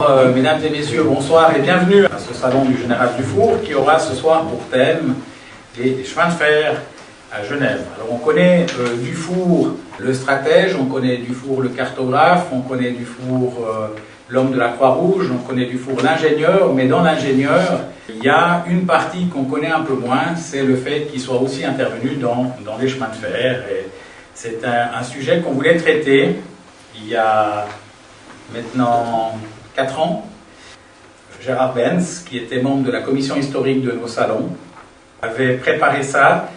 Mesdames et messieurs, bonsoir et bienvenue à ce salon du Général Dufour qui aura ce soir pour thème les chemins de fer à Genève. Alors on connaît Dufour le stratège, on connaît Dufour le cartographe, on connaît Dufour l'homme de la Croix-Rouge, on connaît Dufour l'ingénieur, mais dans l'ingénieur, il y a une partie qu'on connaît un peu moins, c'est le fait qu'il soit aussi intervenu dans les chemins de fer. Et c'est un sujet qu'on voulait traiter il y a maintenant 4 ans. Gérard Benz, qui était membre de la commission historique de nos salons, avait préparé ça.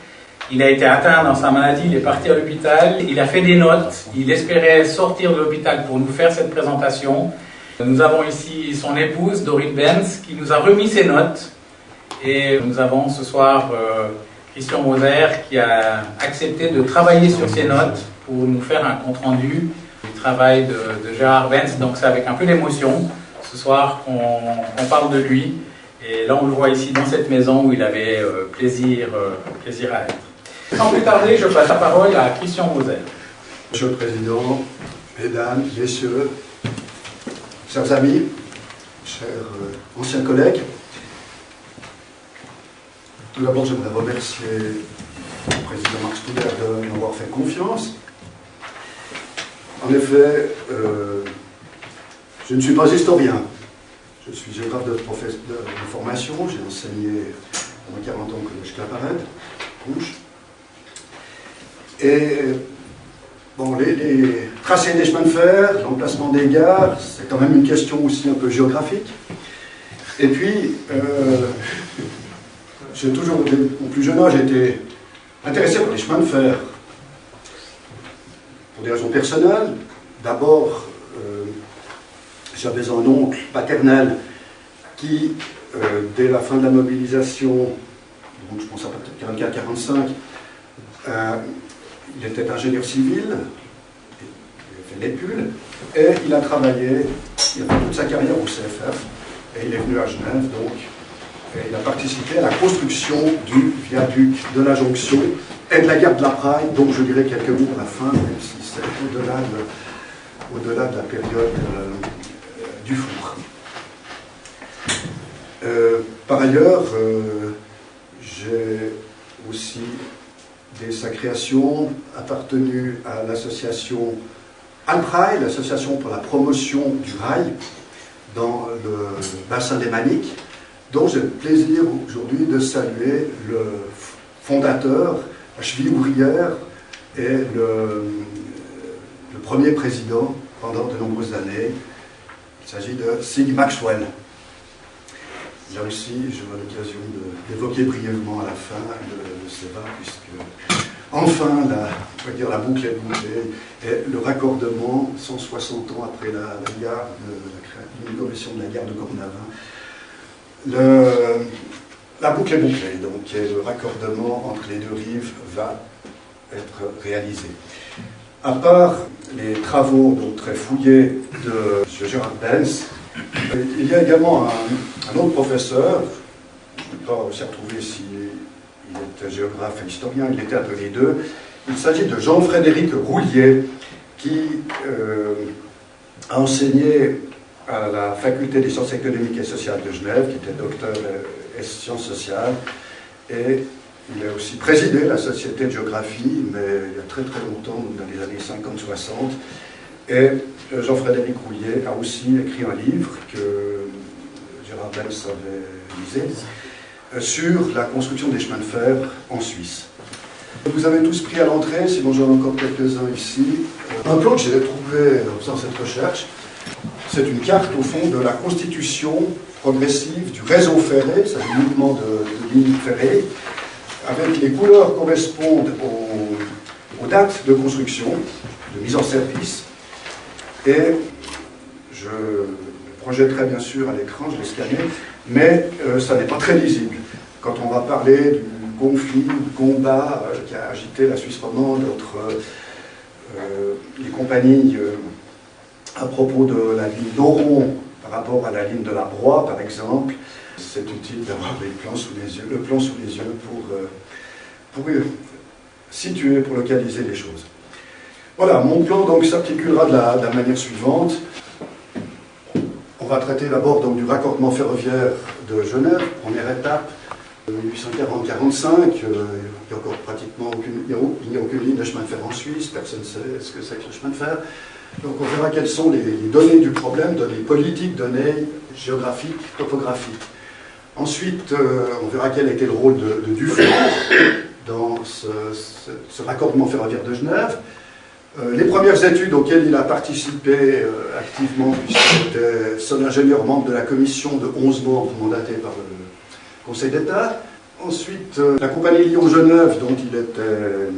Il a été atteint dans sa maladie, il est parti à l'hôpital, il a fait des notes, il espérait sortir de l'hôpital pour nous faire cette présentation. Nous avons ici son épouse, Dorit Benz, qui nous a remis ses notes. Et nous avons ce soir Christian Moser qui a accepté de travailler sur ces notes pour nous faire un compte-rendu du travail de Gérard Benz. Donc c'est avec un peu d'émotion ce soir qu'on parle de lui. Et là on le voit ici dans cette maison où il avait plaisir à être. Sans plus tarder, je passe la parole à Christian Moser. Monsieur le Président, Mesdames, Messieurs, chers amis, chers anciens collègues, tout d'abord j'aimerais remercier le Président Marc Studer de m'avoir fait confiance. En effet, je ne suis pas historien, je suis géographe de formation, j'ai enseigné pendant 40 ans au Collège Claparède, Conches. Et bon, les tracés des chemins de fer, l'emplacement des gares, c'est quand même une question aussi un peu géographique. Et puis, j'ai toujours, au plus jeune âge, été intéressé par les chemins de fer. Pour des raisons personnelles. D'abord, j'avais un oncle paternel qui, dès la fin de la mobilisation, donc je pense à peut-être 44-45, il était ingénieur civil, il a fait l'école, et il a travaillé, il a fait toute sa carrière au CFF, et il est venu à Genève, donc, et il a participé à la construction du viaduc de la jonction et de la gare de la Praille, donc je dirais quelques mots à la fin, même si c'est au-delà de la période du four. Par ailleurs, j'ai aussi, dès sa création, appartenu à l'association Alprail, l'association pour la promotion du rail dans le bassin lémanique, dont j'ai le plaisir aujourd'hui de saluer le fondateur, la cheville ouvrière et le premier président pendant de nombreuses années. Il s'agit de Sig Maxwell. Là aussi, j'aurai l'occasion d'évoquer brièvement à la fin le CEVA, puisque enfin, la boucle est bouclée, et le raccordement, 160 ans après l'inauguration de la gare de Cornavin, la boucle est bouclée, donc et le raccordement entre les deux rives va être réalisé. À part les travaux donc, très fouillés de Gérard Benz, il y a également un autre professeur, je ne peux pas aussi retrouver s'il était géographe et historien, il était un peu les deux. Il s'agit de Jean-Frédéric Roulier, qui a enseigné à la faculté des sciences économiques et sociales de Genève, qui était docteur en sciences sociales, et il a aussi présidé la Société de géographie, mais il y a très très longtemps, dans les années 50-60. Et Jean-Frédéric Roulier a aussi écrit un livre que Gérard Benz avait lisé sur la construction des chemins de fer en Suisse. Vous avez tous pris à l'entrée, sinon j'en ai encore quelques-uns ici, un plan que j'ai trouvé en faisant cette recherche. C'est une carte au fond de la constitution progressive du réseau ferré, c'est un mouvement de lignes ferrées, avec les couleurs correspondent aux dates de construction, de mise en service. Et je le projetterai bien sûr à l'écran, je l'ai scanné, mais ça n'est pas très lisible. Quand on va parler du conflit, du combat qui a agité la Suisse romande entre les compagnies à propos de la ligne d'Oron par rapport à la ligne de la Broye, par exemple, c'est utile d'avoir le plan sous les yeux pour situer, pour localiser les choses. Voilà, mon plan donc s'articulera de la manière suivante. On va traiter d'abord donc du raccordement ferroviaire de Genève, première étape, 1840-45. Il n'y a encore pratiquement il n'y a aucune ligne de chemin de fer en Suisse, personne ne sait ce que c'est que le chemin de fer. Donc on verra quelles sont les données du problème, données politiques, données géographiques, topographiques. Ensuite, on verra quel a été le rôle de Dufour dans ce raccordement ferroviaire de Genève. Les premières études auxquelles il a participé activement, puisqu'il était seul ingénieur membre de la commission de 11 membres mandatés par le Conseil d'État. Ensuite, la compagnie Lyon-Genève, dont il était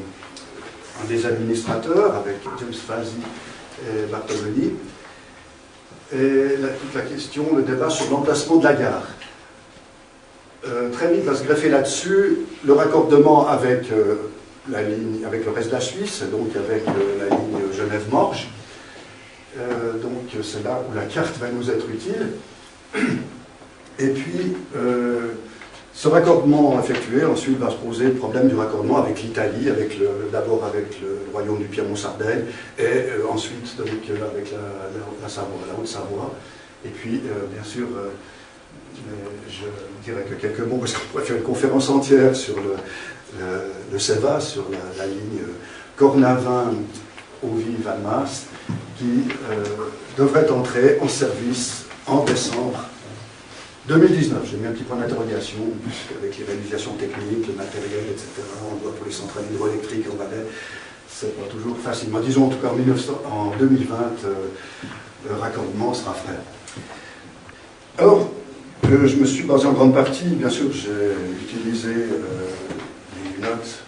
un des administrateurs, avec James Fazi et Bartholomei. Et toute la question, le débat sur l'emplacement de la gare. Très vite va se greffer là-dessus le raccordement avec la ligne, avec le reste de la Suisse, donc avec la ligne Genève-Morges. Donc c'est là où la carte va nous être utile. Et puis, ce raccordement effectué, ensuite va se poser le problème du raccordement avec l'Italie, d'abord avec le royaume du Piémont-Sardaigne, et ensuite donc, avec la Haute-Savoie. Et puis, bien sûr, je dirais que quelques mots, parce qu'on pourrait faire une conférence entière sur le CEVA, sur la ligne Cornavin-Ovie-Valmas, qui devrait entrer en service en décembre 2019. J'ai mis un petit point d'interrogation, avec les réalisations techniques, le matériel, etc. On doit pour les centrales hydroélectriques en Valais, c'est pas toujours facile. Mais disons en tout cas en 2020, le raccordement sera fait. Alors, je me suis basé en grande partie, bien sûr, j'ai utilisé les notes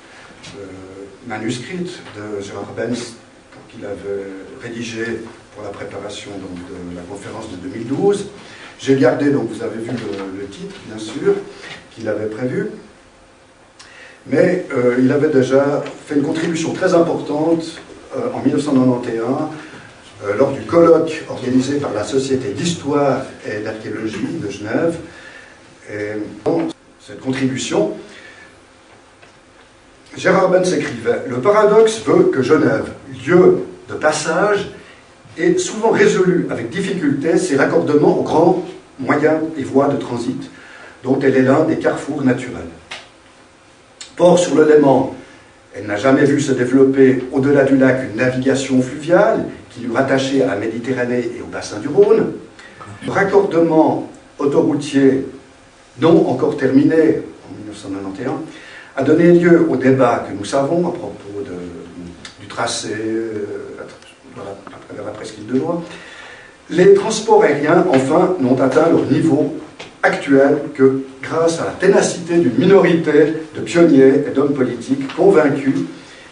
manuscrites de Gérard Benz qu'il avait rédigées pour la préparation donc, de la conférence de 2012. J'ai gardé, donc vous avez vu le titre, bien sûr, qu'il avait prévu, mais il avait déjà fait une contribution très importante en 1991 lors du colloque organisé par la Société d'Histoire et d'Archéologie de Genève. Et dans cette contribution, Gérard Benz écrivait « Le paradoxe veut que Genève, lieu de passage, est souvent résolu avec difficulté ses raccordements aux grands moyens et voies de transit, dont elle est l'un des carrefours naturels. Port sur le Léman, elle n'a jamais vu se développer au-delà du lac une navigation fluviale qui lui rattachait à la Méditerranée et au bassin du Rhône. Le raccordement autoroutier, non encore terminé en 1991, a donné lieu au débat que nous savons à propos du tracé à travers la presqu'île de Loire. Les transports aériens, enfin, n'ont atteint leur niveau actuel que grâce à la ténacité d'une minorité de pionniers et d'hommes politiques convaincus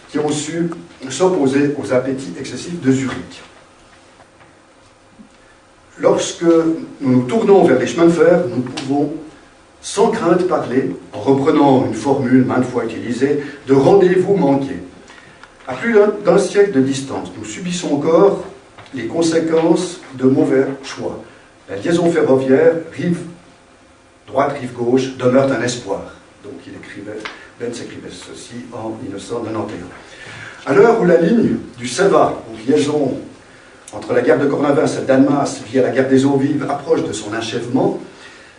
qui ont su s'opposer aux appétits excessifs de Zurich. Lorsque nous nous tournons vers les chemins de fer, nous pouvons sans crainte parler, en reprenant une formule maintes fois utilisée, de rendez-vous manqués. À plus d'un siècle de distance, nous subissons encore les conséquences de mauvais choix. La liaison ferroviaire, rive droite, rive gauche, demeure un espoir. Donc Benz écrivait ceci en 1991. À l'heure où la ligne du CEVA, ou liaison entre la gare de Cornavin et celle d'Annemasse via la gare des Eaux Vives, approche de son achèvement,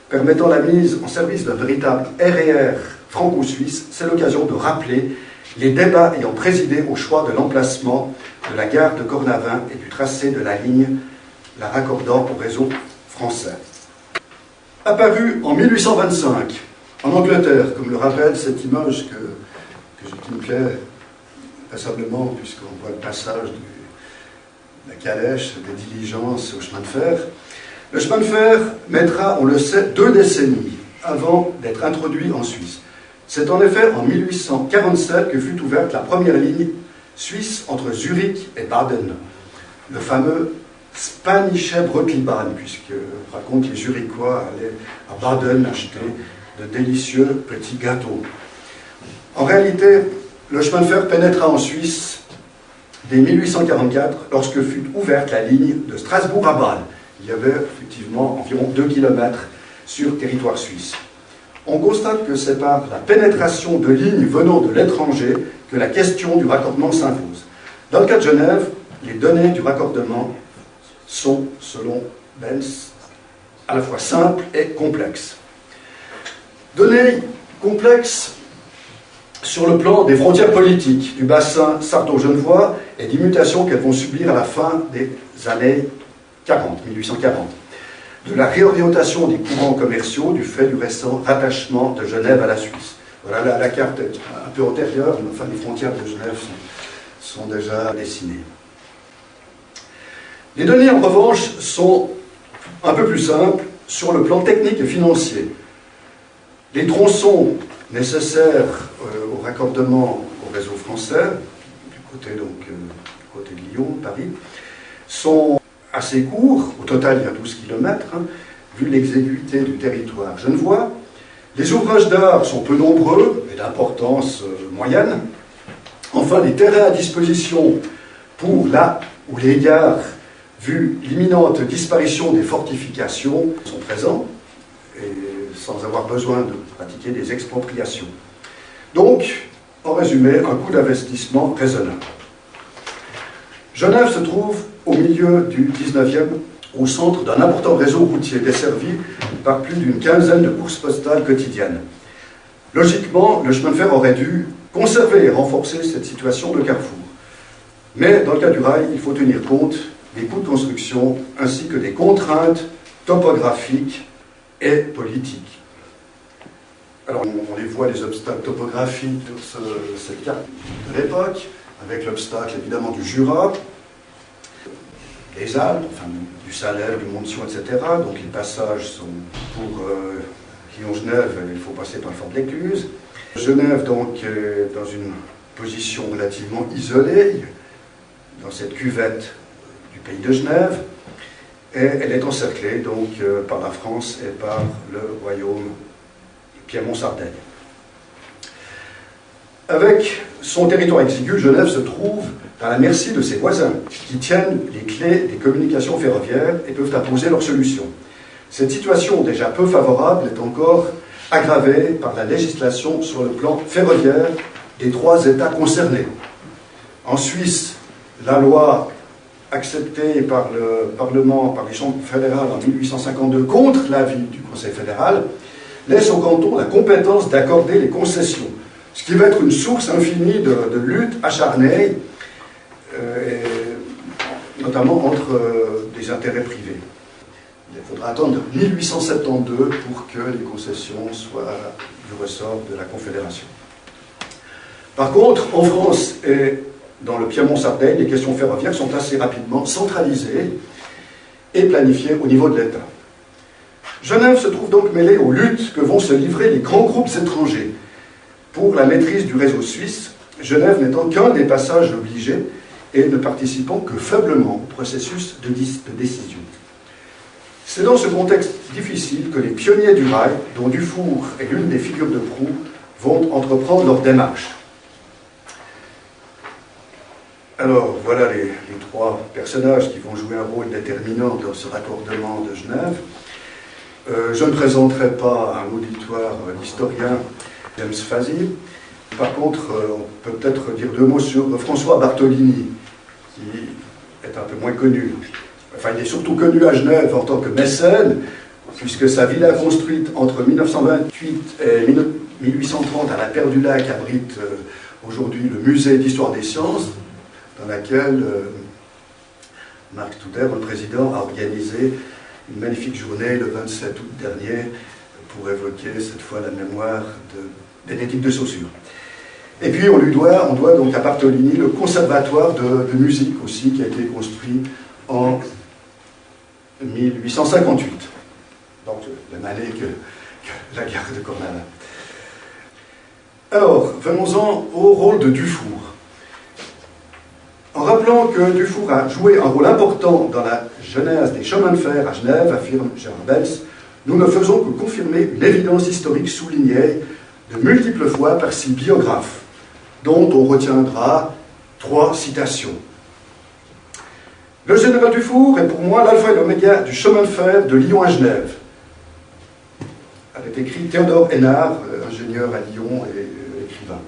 permettant la mise en service d'un véritable RER franco-suisse, c'est l'occasion de rappeler les débats ayant présidé au choix de l'emplacement de la gare de Cornavin et du tracé de la ligne la raccordant au réseau français. Apparu en 1825 en Angleterre, comme le rappelle cette image qui me plaît passablement, puisqu'on voit le passage de la calèche, des diligences au chemin de fer. Le chemin de fer mettra, on le sait, 2 décennies avant d'être introduit en Suisse. C'est en effet en 1847 que fut ouverte la première ligne suisse entre Zurich et Baden, le fameux Spanische Brötliebahn, puisque raconte les Zurichois allaient à Baden acheter de délicieux petits gâteaux. En réalité, le chemin de fer pénétra en Suisse dès 1844, lorsque fut ouverte la ligne de Strasbourg à Bâle. Il y avait effectivement environ 2 km sur territoire suisse. On constate que c'est par la pénétration de lignes venant de l'étranger que la question du raccordement s'impose. Dans le cas de Genève, les données du raccordement sont, selon Benz, à la fois simples et complexes. Données complexes sur le plan des frontières politiques du bassin sartho-genevois et des mutations qu'elles vont subir à la fin des années 1840, de la réorientation des courants commerciaux du fait du récent rattachement de Genève à la Suisse. Voilà, la carte est un peu antérieure, mais enfin les frontières de Genève sont déjà dessinées. Les données, en revanche, sont un peu plus simples sur le plan technique et financier. Les tronçons nécessaires au raccordement au réseau français, du côté de Lyon, Paris, sont assez courts. Au total, il y a 12 km, vu l'exiguïté du territoire genevois. Les ouvrages d'art sont peu nombreux et d'importance moyenne. Enfin, les terrains à disposition pour là où les gares, vu l'imminente disparition des fortifications, sont présents, et sans avoir besoin de pratiquer des expropriations. Donc, en résumé, un coût d'investissement raisonnable. Genève se trouve au milieu du 19e, au centre d'un important réseau routier desservi par plus d'une quinzaine de courses postales quotidiennes. Logiquement, le chemin de fer aurait dû conserver et renforcer cette situation de carrefour. Mais dans le cas du rail, il faut tenir compte des coûts de construction ainsi que des contraintes topographiques et politiques. Alors, on les voit, les obstacles topographiques sur cette carte de l'époque, avec l'obstacle évidemment du Jura, des Alpes, enfin, du Salève, du Mont-de-Sion, etc. Donc les passages sont pour Lyon-Genève, il faut passer par le fort de l'Écluse. Genève, donc, dans une position relativement isolée, dans cette cuvette du pays de Genève, et elle est encerclée donc, par la France et par le royaume Piémont-Sardaigne. Avec son territoire exigu, Genève se trouve à la merci de ses voisins, qui tiennent les clés des communications ferroviaires et peuvent imposer leurs solutions. Cette situation déjà peu favorable est encore aggravée par la législation sur le plan ferroviaire des trois États concernés. En Suisse, la loi acceptée par le Parlement, par les chambres fédérales en 1852 contre l'avis du Conseil fédéral, laisse au canton la compétence d'accorder les concessions, ce qui va être une source infinie de luttes acharnées, notamment entre des intérêts privés. Il faudra attendre 1872 pour que les concessions soient du ressort de la Confédération. Par contre, en France et dans le Piémont-Sardaigne, les questions ferroviaires sont assez rapidement centralisées et planifiées au niveau de l'État. Genève se trouve donc mêlée aux luttes que vont se livrer les grands groupes étrangers pour la maîtrise du réseau suisse, Genève n'étant qu'un des passages obligés et ne participant que faiblement au processus de décision. C'est dans ce contexte difficile que les pionniers du rail, dont Dufour est l'une des figures de proue, vont entreprendre leur démarche. Alors, voilà les trois personnages qui vont jouer un rôle déterminant dans ce raccordement de Genève. Je ne présenterai pas un auditoire l'historien James Fazy. Par contre, on peut peut-être dire deux mots sur François Bartolini, qui est un peu moins connu. Enfin, il est surtout connu à Genève en tant que mécène, puisque sa villa construite entre 1928 et 1830 à la Perle du Lac abrite aujourd'hui le musée d'histoire des sciences, dans laquelle Marc Touder, le président, a organisé une magnifique journée le 27 août dernier pour évoquer cette fois la mémoire de Bénédicte de Saussure. Et puis on doit donc à Bartolini le conservatoire de musique aussi qui a été construit en 1858, donc la même année que la gare de Cornavin. Alors, venons-en au rôle de Dufour. En rappelant que Dufour a joué un rôle important dans la genèse des chemins de fer à Genève, affirme Gérard Bels, nous ne faisons que confirmer une évidence historique soulignée de multiples fois par six biographes, dont on retiendra trois citations. Le général Dufour est pour moi l'alpha et l'oméga du chemin de fer de Lyon à Genève. Avait écrit Théodore Hénard, ingénieur à Lyon et écrivain.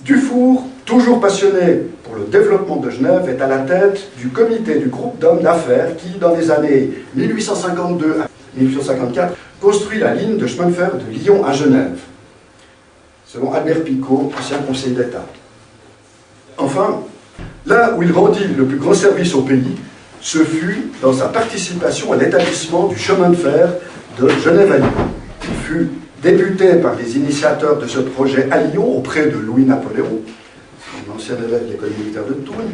Dufour toujours passionné pour le développement de Genève, est à la tête du comité du groupe d'hommes d'affaires qui, dans les années 1852 à 1854, construit la ligne de chemin de fer de Lyon à Genève, selon Albert Picot, ancien conseiller d'État. Enfin, là où il rendit le plus grand service au pays, ce fut dans sa participation à l'établissement du chemin de fer de Genève à Lyon. Il fut débuté par les initiateurs de ce projet à Lyon auprès de Louis-Napoléon, son ancien élève de l'école militaire de Toul,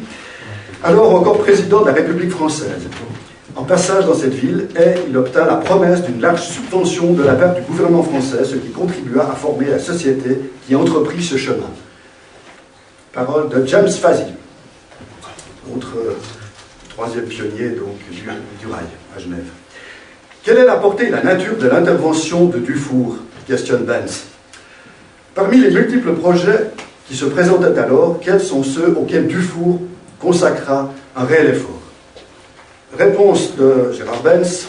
alors encore président de la République française. En passage dans cette ville, il obtint la promesse d'une large subvention de la part du gouvernement français, ce qui contribua à former la société qui entreprit ce chemin. Parole de James Fazy, autre troisième pionnier donc, du rail à Genève. Quelle est la portée et la nature de l'intervention de Dufour, questionne Benz. Parmi les multiples projets qui se présentaient alors, quels sont ceux auxquels Dufour consacra un réel effort? Réponse de Gérard Benz.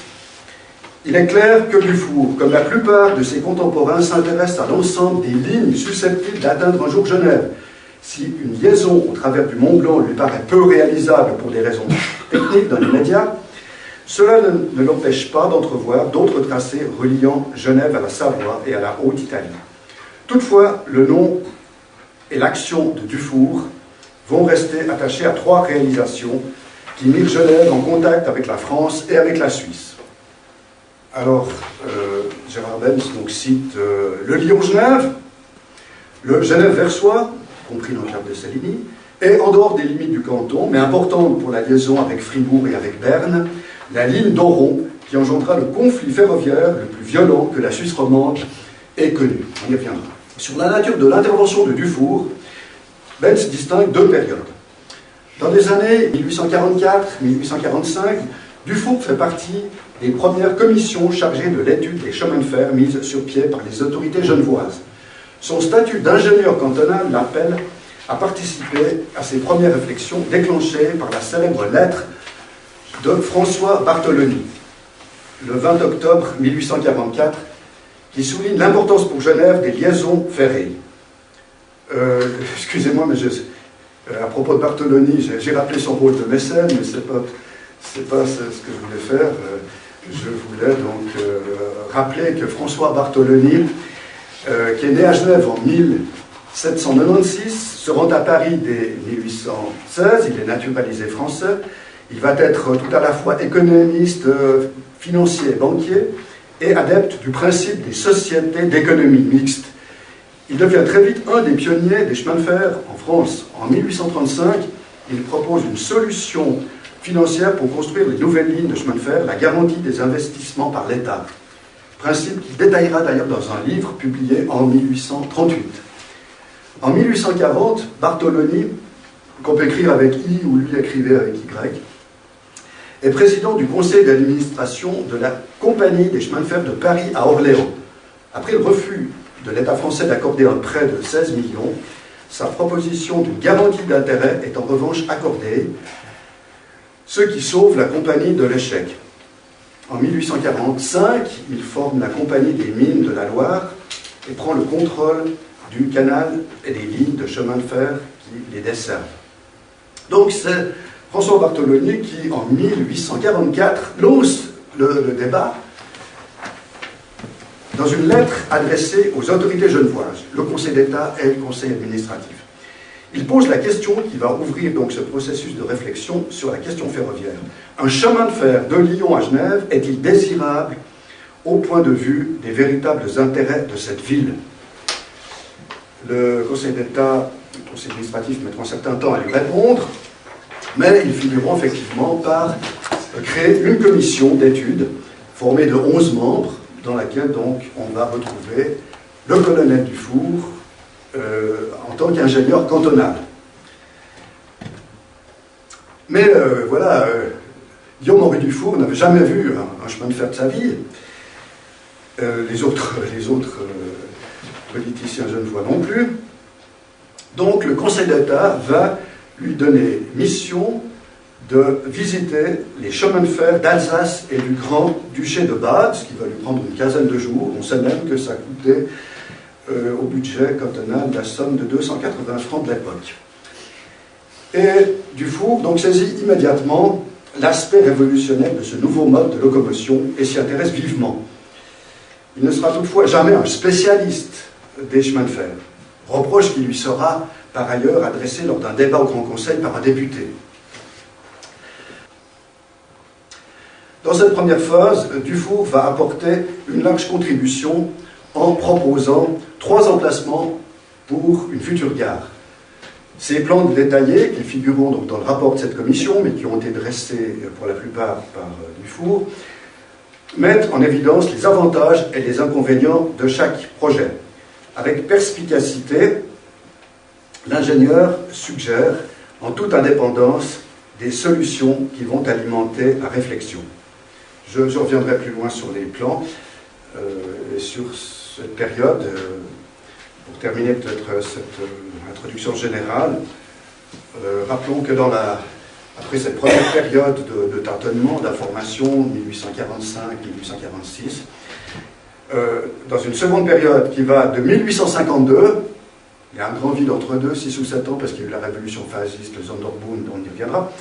Il est clair que Dufour, comme la plupart de ses contemporains, s'intéresse à l'ensemble des lignes susceptibles d'atteindre un jour Genève. Si une liaison au travers du Mont Blanc lui paraît peu réalisable pour des raisons techniques dans l'immédiat, cela ne l'empêche pas d'entrevoir d'autres tracés reliant Genève à la Savoie et à la Haute-Italie. Toutefois, le nom et l'action de Dufour vont rester attachés à trois réalisations qui mirent Genève en contact avec la France et avec la Suisse. Alors, Gérard Benz donc, cite le Lyon-Genève, le Genève-Versoix, compris l'enclave de Saligny, et en dehors des limites du canton, mais importante pour la liaison avec Fribourg et avec Berne, la ligne d'Oron, qui engendra le conflit ferroviaire le plus violent que la Suisse romande ait connu. On y reviendra. Sur la nature de l'intervention de Dufour, Benz distingue deux périodes. Dans les années 1844-1845, Dufour fait partie des premières commissions chargées de l'étude des chemins de fer mises sur pied par les autorités genevoises. Son statut d'ingénieur cantonal l'appelle à participer à ces premières réflexions déclenchées par la célèbre lettre de François Bartholoni, le 20 octobre 1844, qui souligne l'importance pour Genève des liaisons ferrées. Excusez-moi, mais à propos de Bartholoni, j'ai rappelé son rôle de mécène, mais ce n'est pas ce que je voulais faire. Je voulais donc rappeler que François Bartholoni, qui est né à Genève en 1796, se rend à Paris dès 1816, il est naturalisé français, il va être tout à la fois économiste, financier, banquier, et adepte du principe des sociétés d'économie mixte. Il devient très vite un des pionniers des chemins de fer en France. En 1835, il propose une solution financière pour construire les nouvelles lignes de chemin de fer, la garantie des investissements par l'État. Principe qu'il détaillera d'ailleurs dans un livre publié en 1838. En 1840, Bartholoni, qu'on peut écrire avec I ou lui écrivait avec Y, est président du conseil d'administration de la Compagnie des chemins de fer de Paris à Orléans. Après le refus de l'État français d'accorder un prêt de 16 millions, sa proposition d'une garantie d'intérêt est en revanche accordée, ce qui sauve la compagnie de l'échec. En 1845, il forme la Compagnie des mines de la Loire et prend le contrôle du canal et des lignes de chemin de fer qui les desservent. Donc c'est François Bartholoni qui, en 1844, lance le débat dans une lettre adressée aux autorités genevoises, le Conseil d'État et le Conseil administratif. Il pose la question qui va ouvrir donc ce processus de réflexion sur la question ferroviaire. Un chemin de fer de Lyon à Genève est-il désirable au point de vue des véritables intérêts de cette ville? Le Conseil d'État, le Conseil administratif mettront un certain temps à lui répondre, mais ils finiront effectivement par créer une commission d'études formée de 11 membres, dans laquelle donc on va retrouver le colonel Dufour en tant qu'ingénieur cantonal. Mais voilà, Guillaume-Henri Dufour n'avait jamais vu un chemin de fer de sa vie. Les autres politiciens genevois non plus. Donc le Conseil d'État va lui donner mission de visiter les chemins de fer d'Alsace et du Grand-Duché de Bade, ce qui va lui prendre une quinzaine de jours. On sait même que ça coûtait au budget cantonal la somme de 280 francs de l'époque. Et Dufour donc saisit immédiatement l'aspect révolutionnaire de ce nouveau mode de locomotion et s'y intéresse vivement. Il ne sera toutefois jamais un spécialiste des chemins de fer, reproche qui lui sera par ailleurs adressé lors d'un débat au Grand Conseil par un député. Dans cette première phase, Dufour va apporter une large contribution en proposant 3 emplacements pour une future gare. Ces plans détaillés, qui figureront donc dans le rapport de cette commission, mais qui ont été dressés pour la plupart par Dufour, mettent en évidence les avantages et les inconvénients de chaque projet. Avec perspicacité, l'ingénieur suggère, en toute indépendance, des solutions qui vont alimenter la réflexion. Je reviendrai plus loin sur les plans et sur cette période. Pour terminer peut-être cette introduction générale, rappelons que après cette première période de tâtonnement, d'information, 1845-1846, dans une seconde période qui va de 1852, il y a un grand vide entre deux, 6 ou 7 ans, parce qu'il y a eu la révolution fasciste, le Sonderbund, on y reviendra.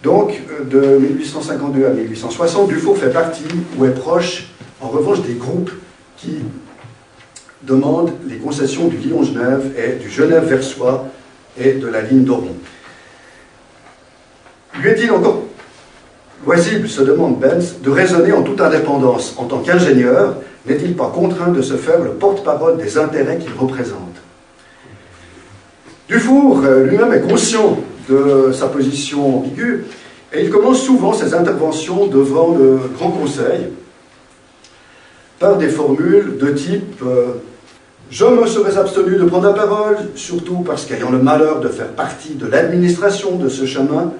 Donc, de 1852 à 1860, Dufour fait partie, ou est proche, en revanche, des groupes qui demandent les concessions du Lyon-Genève et du Genève-Versoix et de la ligne d'Oron. Lui est-il encore loisible, se demande Benz, de raisonner en toute indépendance? En tant qu'ingénieur, n'est-il pas contraint de se faire le porte-parole des intérêts qu'il représente? Dufour lui-même est conscient de sa position ambiguë et il commence souvent ses interventions devant le Grand Conseil par des formules de type je me serais abstenu de prendre la parole, surtout parce qu'ayant le malheur de faire partie de l'administration de ce chemin,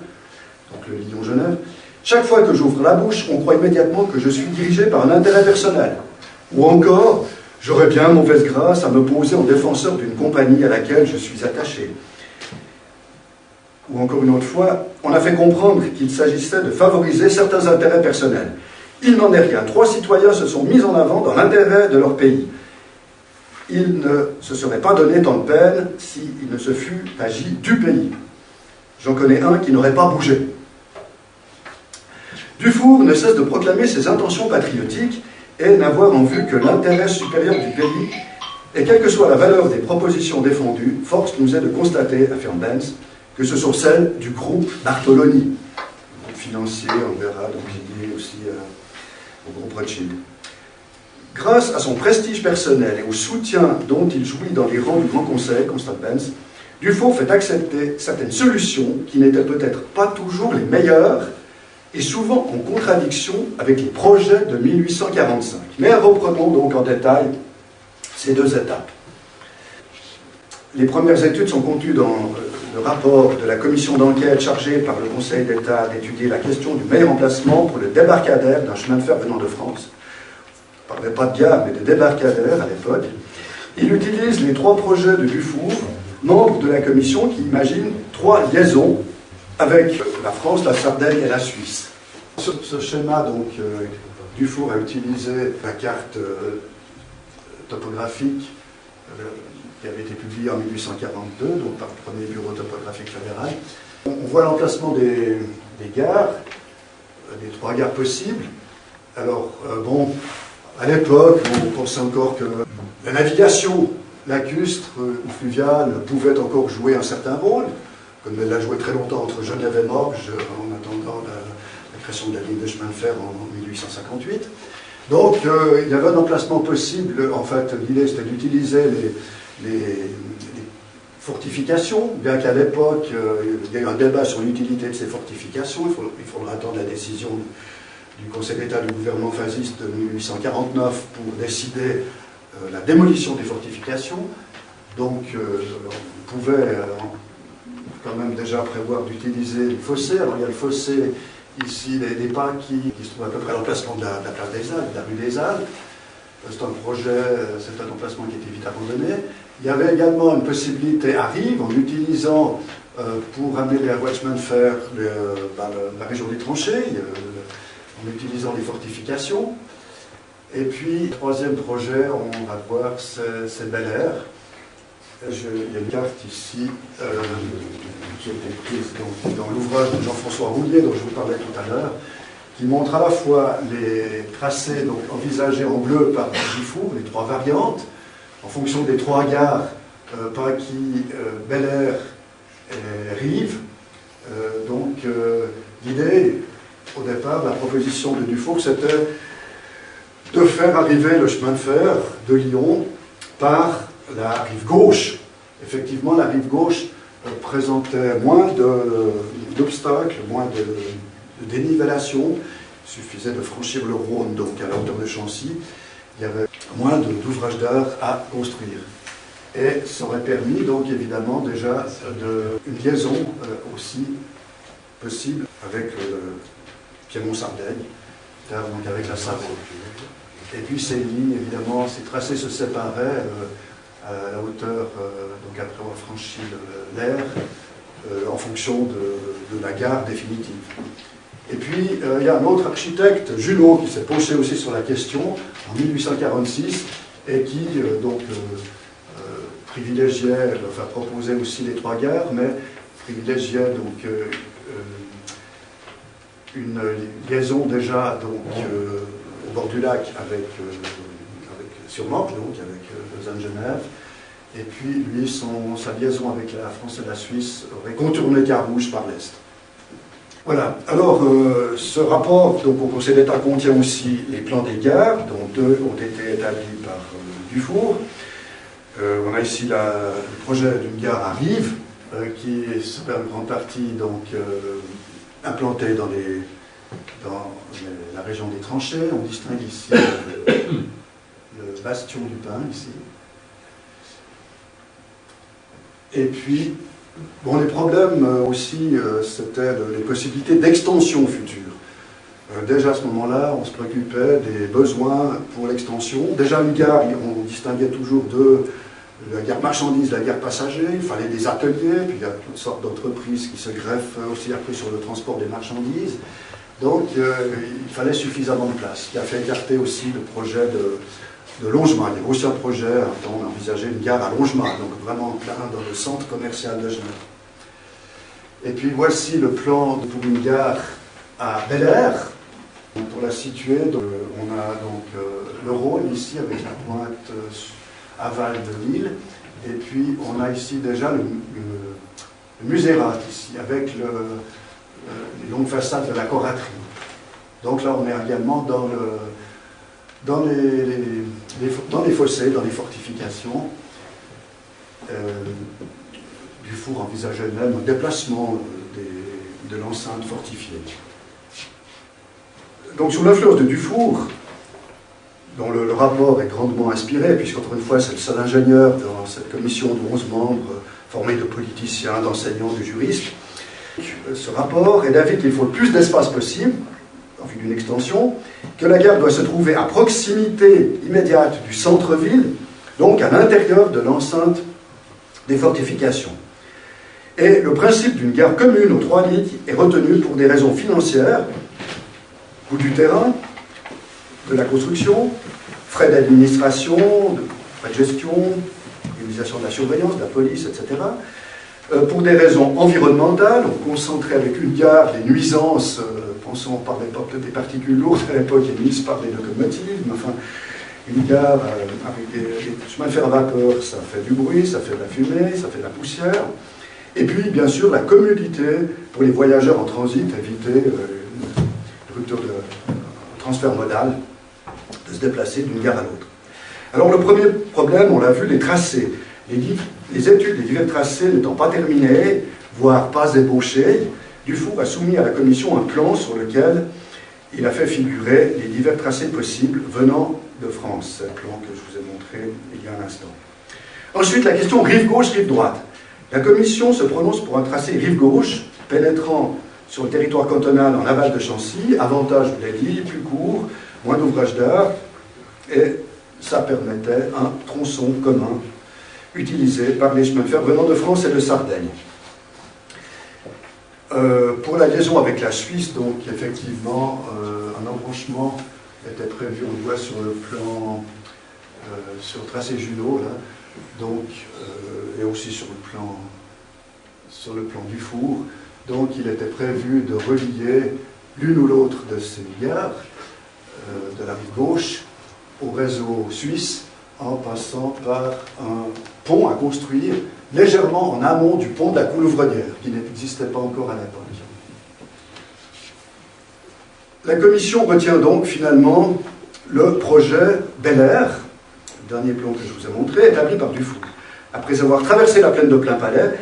donc le Lyon-Genève, chaque fois que j'ouvre la bouche, on croit immédiatement que je suis dirigé par un intérêt personnel. Ou encore, j'aurais bien mauvaise grâce à me poser en défenseur d'une compagnie à laquelle je suis attaché. Ou encore une autre fois, on a fait comprendre qu'il s'agissait de favoriser certains intérêts personnels. Il n'en est rien. 3 citoyens se sont mis en avant dans l'intérêt de leur pays. Il ne se serait pas donné tant de peine s'il ne se fût agi du pays. J'en connais un qui n'aurait pas bougé. Dufour ne cesse de proclamer ses intentions patriotiques et n'avoir en vue que l'intérêt supérieur du pays, et quelle que soit la valeur des propositions défendues, force nous est de constater, affirme Benz, que ce sont celles du groupe Bartoloni, le groupe financier, on verra, donc lié aussi au groupe Rothschild. Grâce à son prestige personnel et au soutien dont il jouit dans les rangs du Grand Conseil, constate Benz, Dufour fait accepter certaines solutions qui n'étaient peut-être pas toujours les meilleures et souvent en contradiction avec les projets de 1845. Mais reprenons donc en détail ces 2 étapes. Les premières études sont contenues dans le rapport de la commission d'enquête chargée par le Conseil d'État d'étudier la question du meilleur emplacement pour le débarcadère d'un chemin de fer venant de France. On ne parlait pas de gare, mais de débarcadère à l'époque. Il utilise les 3 projets de Dufour, membre de la commission, qui imagine 3 liaisons avec la France, la Sardaigne et la Suisse. Sur ce schéma, donc, Dufour a utilisé la carte topographique qui avait été publiée en 1842, donc par le premier bureau topographique fédéral. On voit l'emplacement des gares, des 3 gares possibles. Alors, bon, à l'époque, on pensait encore que la navigation lacustre ou fluviale pouvait encore jouer un certain rôle, comme elle l'a joué très longtemps entre Genève et Morges, en attendant la création de la ligne de chemin de fer en 1858. Donc, il y avait un emplacement possible. En fait, l'idée, c'était d'utiliser les fortifications, bien qu'à l'époque, il y a eu un débat sur l'utilité de ces fortifications. Il faudra attendre la décision du Conseil d'État du gouvernement fasciste de 1849 pour décider la démolition des fortifications. Donc, on pouvait quand même déjà prévoir d'utiliser les fossés. Alors, il y a le fossé ici des Pins qui se trouve à peu près à l'emplacement de la place des Halles, de la rue des Halles. C'est un projet, c'est un emplacement qui a été vite abandonné. Il y avait également une possibilité à Rives, en utilisant, pour amener les voies de chemin de fer, la région des tranchées, en utilisant les fortifications. Et puis, 3e projet, on va voir, c'est Bel Air. Il y a une carte ici qui a été prise dans l'ouvrage de Jean-François Roulier, dont je vous parlais tout à l'heure, qui montre à la fois les tracés donc, envisagés en bleu par Gifour, les trois variantes, en fonction des trois gares, Paquis, Bel Air et Rives. L'idée, au départ, la proposition de Dufour, c'était de faire arriver le chemin de fer de Lyon par la rive gauche. Effectivement, la rive gauche présentait moins d'obstacles, moins de dénivellation. Il suffisait de franchir le Rhône, donc à la hauteur de Chancy. Il y avait moins d'ouvrages d'art à construire. Et ça aurait permis, donc évidemment, déjà une liaison aussi possible avec Piémont-Sardaigne, donc avec la Savoie. Et puis ces lignes, évidemment, ces tracés se séparaient à la hauteur, donc après avoir franchi l'air, en fonction de la gare définitive. Et puis, il y a un autre architecte, Junot, qui s'est penché aussi sur la question en 1846 et qui, privilégiait, enfin proposait aussi les trois gares, mais privilégiait donc une liaison déjà donc, au bord du lac sur Manche, donc avec Lausanne-Genève. Et puis, lui, sa liaison avec la France et la Suisse aurait contourné Carouge par l'Est. Voilà. Alors, ce rapport donc, au Conseil d'État contient aussi les plans des gares, dont deux ont été établis par Dufour. On a ici le projet d'une gare à Rives, qui est en grande partie donc, implantée dans la région des tranchées. On distingue ici le bastion du Pin, ici. Et puis, bon, les problèmes aussi, c'était les possibilités d'extension future. Déjà à ce moment-là, on se préoccupait des besoins pour l'extension. Déjà une gare, on distinguait toujours la gare marchandise, la gare passager, il fallait des ateliers, puis il y a toutes sortes d'entreprises qui se greffent aussi après sur le transport des marchandises. Donc il fallait suffisamment de place, ce qui a fait écarter aussi le projet de Longemart. Il y avait aussi un projet, on a envisagé une gare à Longemart, donc vraiment en plein dans le centre commercial de Genève. Et puis voici le plan pour une gare à Bel Air. Pour la situer, on a donc le Rhône ici avec la pointe aval de l'île, et puis on a ici déjà le Musérat ici, avec les longues façades de la coraterie. Donc là on est également dans les fossés, dans les fortifications. Dufour envisageait même un déplacement de l'enceinte fortifiée. Donc sous l'influence de Dufour, dont le rapport est grandement inspiré, puisqu'encore une fois, c'est le seul ingénieur dans cette commission de 11 membres, formée de politiciens, d'enseignants, de juristes. Ce rapport est d'avis qu'il faut le plus d'espace possible, en vue d'une extension, que la gare doit se trouver à proximité immédiate du centre-ville, donc à l'intérieur de l'enceinte des fortifications. Et le principe d'une gare commune aux trois lignes est retenu pour des raisons financières, coût du terrain, de la construction, frais d'administration, frais de gestion, organisation de la surveillance, de la police, etc. Pour des raisons environnementales, on concentrait avec une gare les nuisances, pensons par des particules lourdes à l'époque émises par les locomotives, mais enfin, une gare avec des chemins de fer à vapeur, ça fait du bruit, ça fait de la fumée, ça fait de la poussière. Et puis, bien sûr, la commodité pour les voyageurs en transit, éviter une rupture de transfert modal, de se déplacer d'une gare à l'autre. Alors le premier problème, on l'a vu, les tracés. Les études des divers tracés n'étant pas terminées, voire pas ébauchées, Dufour a soumis à la commission un plan sur lequel il a fait figurer les divers tracés possibles venant de France. C'est le plan que je vous ai montré il y a un instant. Ensuite, la question rive gauche, rive droite. La commission se prononce pour un tracé rive gauche, pénétrant sur le territoire cantonal en aval de Chancy, avantage, je vous l'ai dit, plus court, moins d'ouvrages d'art, et ça permettait un tronçon commun utilisé par les chemins de fer venant de France et de Sardaigne. Pour la liaison avec la Suisse, donc effectivement, un embranchement était prévu, on le voit sur le plan sur tracé Junot, là, donc, et aussi sur le plan du Four. Donc il était prévu de relier l'une ou l'autre de ces gares de la rive gauche au réseau suisse en passant par un pont à construire légèrement en amont du pont de la Coulouvronnière, qui n'existait pas encore à l'époque. La commission retient donc finalement le projet Bel Air, le dernier plan que je vous ai montré, établi par Dufour. Après avoir traversé la plaine de Plainpalais,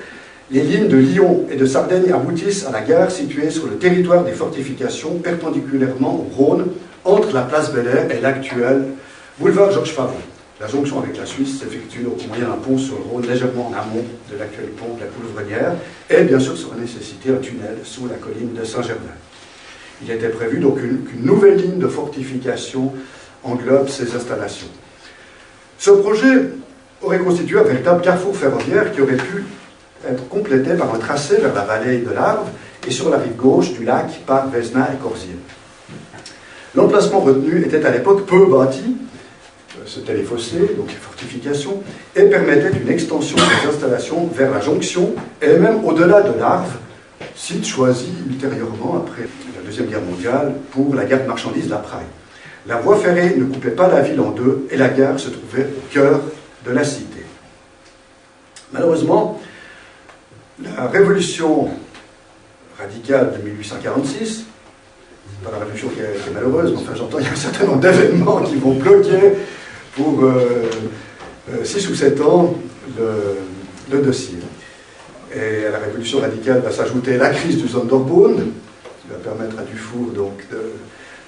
les lignes de Lyon et de Sardaigne aboutissent à la gare située sur le territoire des fortifications, perpendiculairement au Rhône, entre la place Bel Air et l'actuel boulevard Georges Favon. La jonction avec la Suisse s'effectue au moyen d'un pont sur le Rhône, légèrement en amont de l'actuel pont de la Coulouvronnière, et bien sûr sera nécessité un tunnel sous la colline de Saint-Germain. Il était prévu donc qu'une nouvelle ligne de fortification englobe ces installations. Ce projet aurait constitué un véritable carrefour ferroviaire qui aurait pu être complété par un tracé vers la vallée de l'Arve et sur la rive gauche du lac par Vesna et Corsier. L'emplacement retenu était à l'époque peu bâti, c'était les fossés, donc les fortifications, et permettait une extension des installations vers la jonction et même au-delà de l'Arve, site choisi ultérieurement après la Deuxième Guerre mondiale pour la gare de marchandises La Praille. La voie ferrée ne coupait pas la ville en deux et la gare se trouvait au cœur de la cité. Malheureusement, la révolution radicale de 1846, pas la révolution qui est malheureuse, mais enfin j'entends il y a un certain nombre d'événements qui vont bloquer pour 6 ou 7 ans le dossier. Et à la révolution radicale va s'ajouter la crise du Sonderbund, qui va permettre à Dufour donc de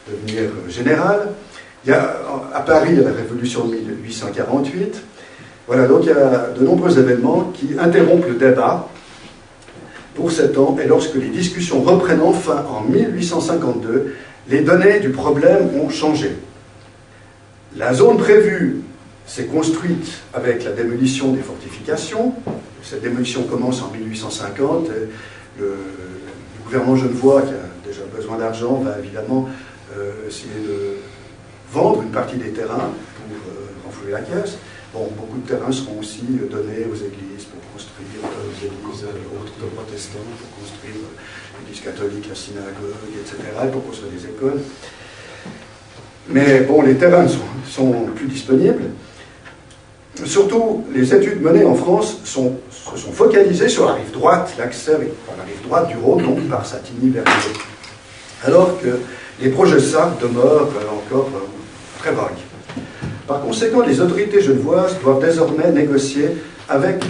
devenir général. Il y a à Paris la révolution de 1848. Voilà, donc il y a de nombreux événements qui interrompent le débat pour 7 ans, et lorsque les discussions reprennent enfin en 1852, les données du problème ont changé. La zone prévue s'est construite avec la démolition des fortifications. Cette démolition commence en 1850. Le gouvernement genevois, qui a déjà besoin d'argent, va évidemment essayer de vendre une partie des terrains pour renflouer la caisse. Bon, beaucoup de terrains seront aussi donnés aux églises pour construire les églises autres protestants, pour construire l'église catholique, la synagogue, etc., et pour construire des écoles. Mais bon, les terrains ne sont plus disponibles. Surtout, les études menées en France se sont focalisées sur la rive droite, l'accès par la rive droite du Rhône, donc par Satigny vers Lyon. Alors que les projets SAR demeurent encore très vagues. Par conséquent, les autorités genevoises doivent désormais négocier avec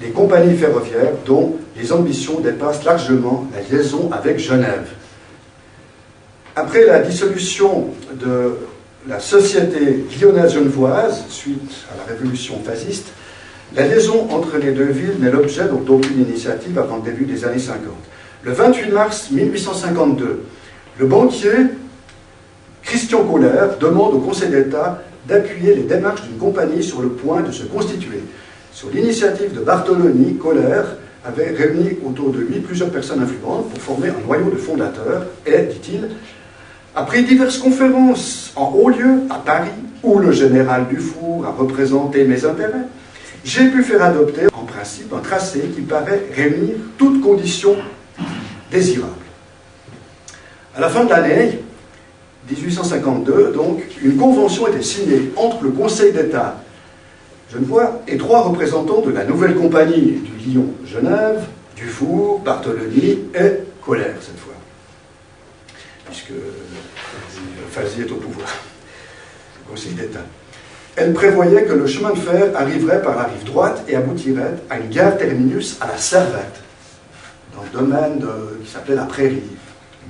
des compagnies ferroviaires dont les ambitions dépassent largement la liaison avec Genève. Après la dissolution de la société lyonnaise genevoise, suite à la révolution fasciste, la liaison entre les deux villes n'est l'objet d'aucune initiative avant le début des années 50. Le 28 mars 1852, le banquier Christian Kohler demande au Conseil d'État d'appuyer les démarches d'une compagnie sur le point de se constituer. Sur l'initiative de Bartholoni, Kohler avait réuni autour de lui plusieurs personnes influentes pour former un noyau de fondateurs et, dit-il, après diverses conférences en haut lieu à Paris, où le général Dufour a représenté mes intérêts, j'ai pu faire adopter en principe un tracé qui paraît réunir toutes conditions désirables. À la fin de l'année 1852, donc, une convention était signée entre le Conseil d'État genevois et 3 représentants de la nouvelle compagnie du Lyon-Genève, Dufour, Bartholoni et Kohler, cette fois, puisque Fazy est au pouvoir, le Conseil d'État. Elle prévoyait que le chemin de fer arriverait par la rive droite et aboutirait à une gare terminus à la Servette, dans le domaine qui s'appelait la Prairie.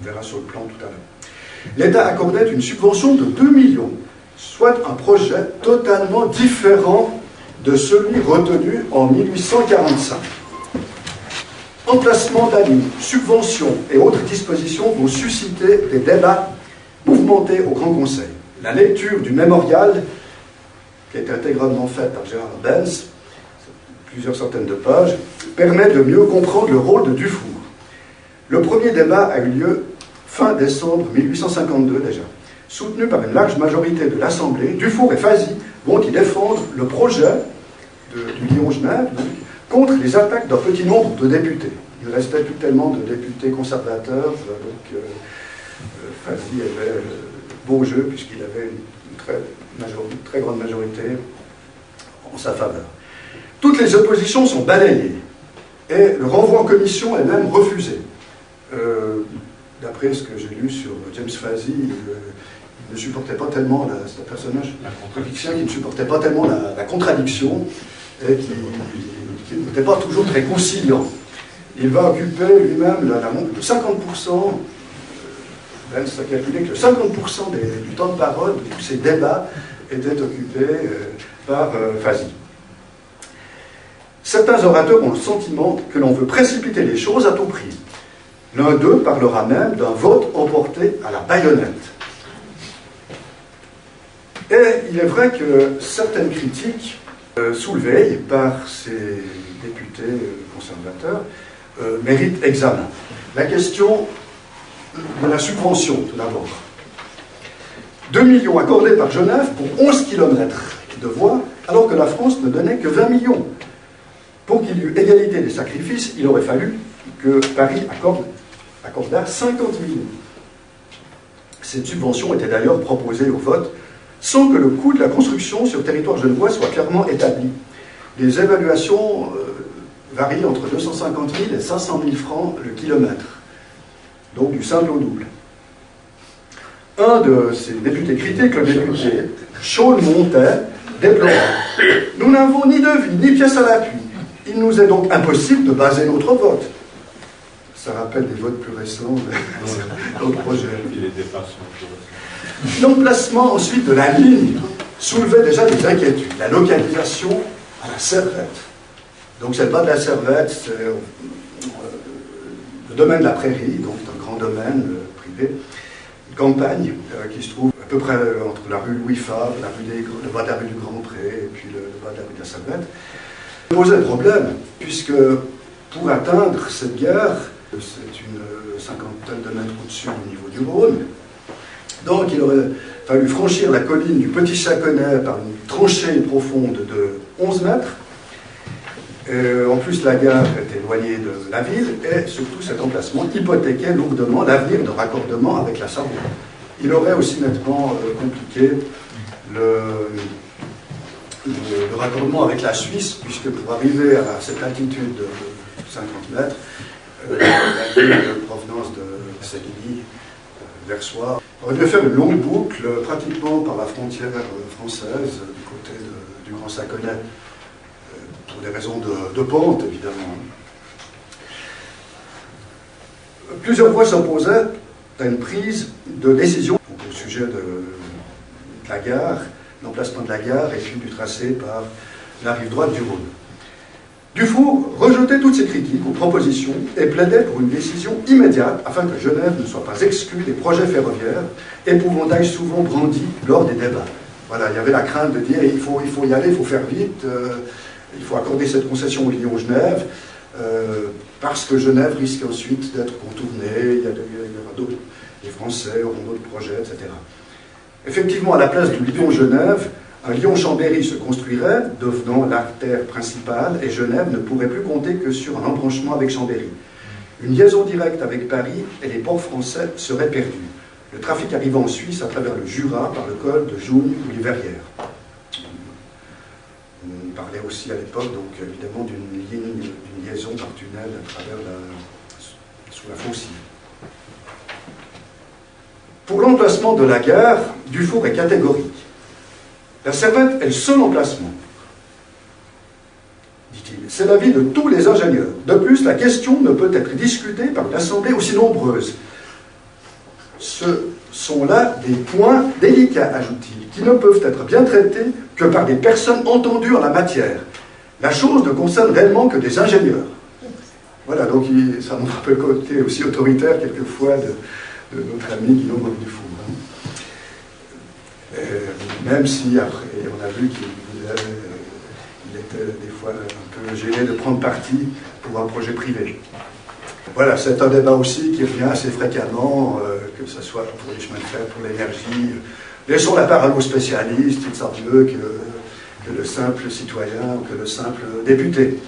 On verra sur le plan tout à l'heure. L'État accordait une subvention de 2 millions, soit un projet totalement différent de celui retenu en 1845. Emplacement de la ligne, subventions et autres dispositions vont susciter des débats mouvementés au Grand Conseil. La lecture du mémorial, qui est intégralement faite par Gérard Benz, plusieurs centaines de pages, permet de mieux comprendre le rôle de Dufour. Le premier débat a eu lieu fin décembre 1852 déjà. Soutenu par une large majorité de l'Assemblée, Dufour et Fazy vont y défendre le projet du Lyon-Genève contre les attaques d'un petit nombre de députés. Il ne restait plus tellement de députés conservateurs, donc Fazi avait beau jeu puisqu'il avait une très grande majorité en sa faveur. Toutes les oppositions sont balayées et le renvoi en commission est même refusé. D'après ce que j'ai lu sur James Fazi, il ne supportait pas tellement, c'est un personnage qui ne supportait pas tellement la contradiction et qui n'était pas toujours très conciliant. Il va occuper lui-même de 50%, Ben a calculé que 50% du temps de parole de tous ces débats étaient occupés par Fazi. Certains orateurs ont le sentiment que l'on veut précipiter les choses à tout prix. L'un d'eux parlera même d'un vote emporté à la baïonnette. Et il est vrai que certaines critiques soulevées par ces députés conservateurs méritent examen. La question de la subvention, tout d'abord. 2 millions accordés par Genève pour 11 km de voies, alors que la France ne donnait que 20 millions. Pour qu'il y eût égalité des sacrifices, il aurait fallu que Paris accordât 50 millions. Cette subvention était d'ailleurs proposée au vote sans que le coût de la construction sur le territoire genevois soit clairement établi. Les évaluations varient entre 250 000 et 500 000 francs le kilomètre, donc du simple au double. Un de ces députés critique, le député Chaulnes-Montet, déplorant « Nous n'avons ni devis, ni pièce à l'appui. Il nous est donc impossible de baser notre vote. » Ça rappelle des votes plus récents dans le projet. L'emplacement ensuite de la ligne soulevait déjà des inquiétudes. La localisation à la Servette. Donc c'est pas de la Servette, c'est le domaine de la Prairie, donc un grand domaine privé, une campagne qui se trouve à peu près entre la rue Louis Favre, le bas de la rue du Grand Pré et puis le bas de la rue de la Servette. Ça posait problème, puisque pour atteindre cette gare, c'est une cinquantaine de mètres au-dessus du niveau du Rhône, donc il aurait fallu franchir la colline du Petit Châconnet par une tranchée profonde de 11 mètres. En plus, la gare est éloignée de la ville et surtout cet emplacement hypothéquait lourdement l'avenir de raccordement avec la Savoie. Il aurait aussi nettement compliqué le raccordement avec la Suisse, puisque pour arriver à cette altitude de 50 mètres, la ligne de provenance de Séville vers Soir aurait dû faire une longue boucle pratiquement par la frontière française du côté du Grand Saconnet, pour des raisons de pente évidemment. Plusieurs voix s'opposaient à une prise de décision au sujet de la gare, l'emplacement de la gare et puis du tracé par la rive droite du Rhône. Dufour rejetait toutes ces critiques ou propositions et plaidait pour une décision immédiate afin que Genève ne soit pas exclue des projets ferroviaires, épouvantail souvent brandi lors des débats. Voilà, il y avait la crainte de dire il faut y aller, il faut faire vite, il faut accorder cette concession au Lyon-Genève, parce que Genève risque ensuite d'être contournée, il y aura d'autres, les Français auront d'autres projets, etc. Effectivement, à la place du Lyon-Genève, un Lyon-Chambéry se construirait, devenant l'artère principale, et Genève ne pourrait plus compter que sur un embranchement avec Chambéry. Une liaison directe avec Paris et les ports français serait perdue. Le trafic arrivant en Suisse à travers le Jura, par le col de Jougne ou les Verrières. On parlait aussi à l'époque, donc évidemment, d'une liaison par tunnel à travers sous la Faucille. Pour l'emplacement de la gare, Dufour est catégorique. La Servette est le seul emplacement, dit-il. C'est l'avis de tous les ingénieurs. De plus, la question ne peut être discutée par une assemblée aussi nombreuse. Ce sont là des points délicats, ajoute-t-il, qui ne peuvent être bien traités que par des personnes entendues en la matière. La chose ne concerne réellement que des ingénieurs. Voilà, donc ça montre un peu le côté aussi autoritaire, quelquefois, de notre ami Guillaume Dufour. Même si après, on a vu qu'il était des fois un peu gêné de prendre parti pour un projet privé. Voilà, c'est un débat aussi qui revient assez fréquemment, que ce soit pour les chemins de fer, pour l'énergie, Laissons la parole aux spécialistes, ils savent mieux que le simple citoyen ou que le simple député.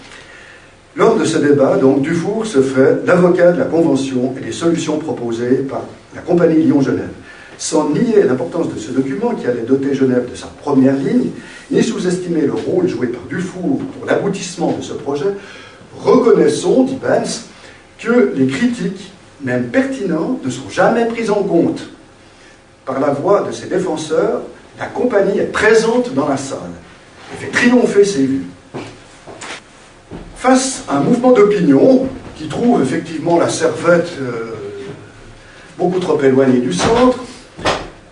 Lors de ce débat, donc, Dufour se fait l'avocat de la Convention et des solutions proposées par la Compagnie Lyon-Genève. Sans nier l'importance de ce document qui allait doter Genève de sa première ligne, ni sous-estimer le rôle joué par Dufour pour l'aboutissement de ce projet, reconnaissons, dit Benz, que les critiques, même pertinentes, ne sont jamais prises en compte. Par la voix de ses défenseurs, la compagnie est présente dans la salle et fait triompher ses vues. Face à un mouvement d'opinion qui trouve effectivement la Servette beaucoup trop éloignée du centre,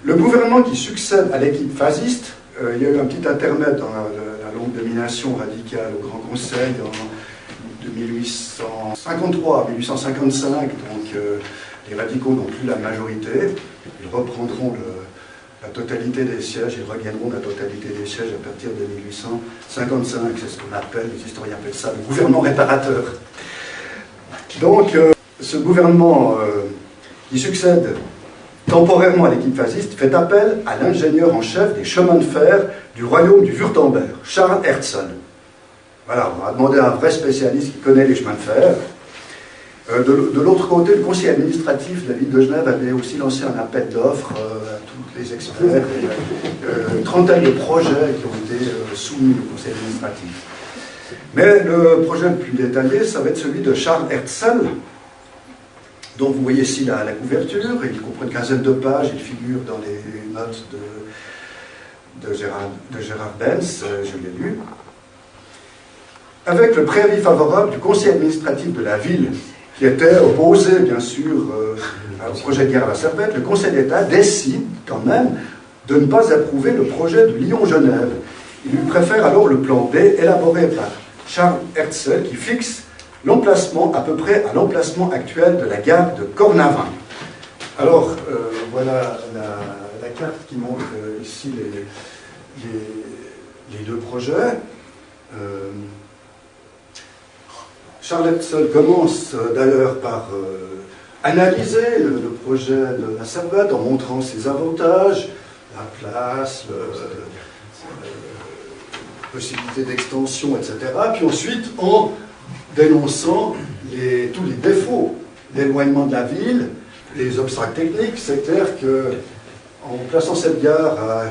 le gouvernement qui succède à l'équipe phasiste, il y a eu un petit intermède dans la longue domination radicale au Grand Conseil de 1853 à 1855, donc les radicaux n'ont plus la majorité, ils reprendront la totalité des sièges, ils reviendront la totalité des sièges à partir de 1855, c'est ce qu'on appelle, les historiens appellent ça le gouvernement réparateur. Donc ce gouvernement qui succède temporairement à l'équipe fasciste fait appel à l'ingénieur en chef des chemins de fer du royaume du Württemberg, Charles Herzl. Voilà, on va demander à un vrai spécialiste qui connaît les chemins de fer. De l'autre côté, le conseil administratif de la ville de Genève avait aussi lancé un appel d'offres à tous les experts, une trentaine de projets qui ont été soumis au conseil administratif. Mais le projet le plus détaillé, ça va être celui de Charles Herzl, dont vous voyez ici la couverture. Il comprend une quinzaine de pages, il figure dans les notes de Gérard Benz, je l'ai lu. Avec le préavis favorable du conseil administratif de la ville, qui était opposé, bien sûr, au projet de gare à la Servette, le Conseil d'État décide quand même de ne pas approuver le projet de Lyon-Genève. Il lui préfère alors le plan B élaboré par Charles Herzl qui fixe l'emplacement à peu près à l'emplacement actuel de la gare de Cornavin. Alors, voilà la carte qui montre ici les deux projets. Charles Herzl commence d'ailleurs par analyser le projet de la Servette en montrant ses avantages, la place, possibilité d'extension, etc. Puis ensuite en dénonçant tous les défauts, l'éloignement de la ville, les obstacles techniques. C'est clair qu'en plaçant cette gare à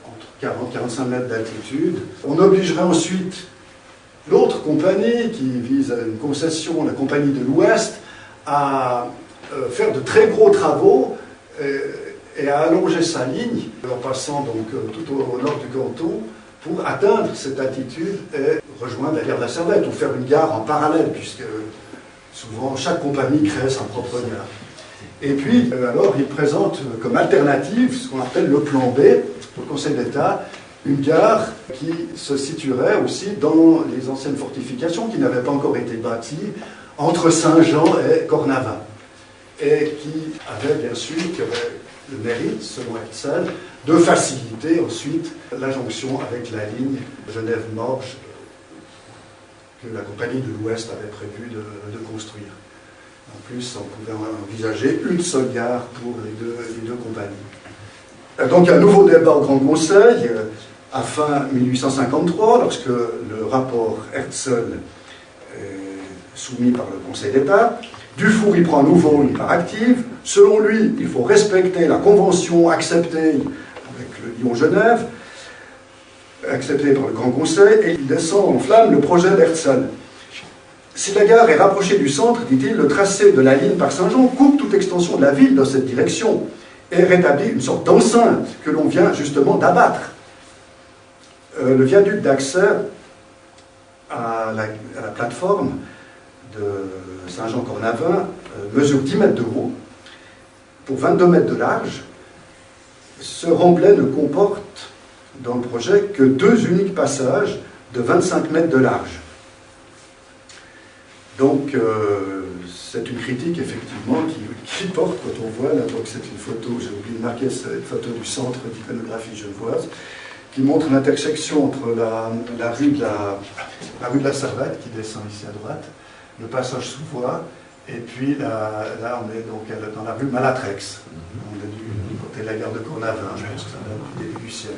entre 40 et 45 mètres d'altitude, on obligerait ensuite l'autre compagnie qui vise à une concession, la compagnie de l'Ouest, à faire de très gros travaux et à allonger sa ligne en passant donc tout au nord du canton pour atteindre cette altitude et rejoindre la gare de la Servette ou faire une gare en parallèle puisque souvent chaque compagnie crée sa propre gare. Et puis alors il présente comme alternative ce qu'on appelle le plan B au Conseil d'État, une gare qui se situerait aussi dans les anciennes fortifications qui n'avaient pas encore été bâties entre Saint-Jean et Cornavin et qui avait bien sûr le mérite, selon Herzl, de faciliter ensuite la jonction avec la ligne Genève-Morges que la compagnie de l'Ouest avait prévu de construire. En plus, on pouvait envisager une seule gare pour les deux compagnies. Donc un nouveau débat au Grand Conseil à fin 1853, lorsque le rapport Herzl est soumis par le Conseil d'État. Dufour y prend à nouveau une part active. Selon lui, il faut respecter la convention acceptée avec le Lyon-Genève, acceptée par le Grand Conseil, et il descend en flamme le projet d'Herzl. Si la gare est rapprochée du centre, dit-il, le tracé de la ligne par Saint-Jean coupe toute extension de la ville dans cette direction et rétablit une sorte d'enceinte que l'on vient justement d'abattre. Le viaduc d'accès à la plateforme de Saint-Jean-Cornavin mesure 10 mètres de haut pour 22 mètres de large. Ce remblai ne comporte dans le projet que 2 uniques passages de 25 mètres de large. Donc c'est une critique effectivement qui porte quand on voit, là, donc c'est une photo, j'ai oublié de marquer, c'est une photo du centre d'iconographie genevoise, qui montre l'intersection entre la rue de la Servette, qui descend ici à droite, le passage sous voie, Et puis là, on est donc dans la rue Malatrex. On est du côté de la gare de Cornavin, je pense que ça date du début du siècle.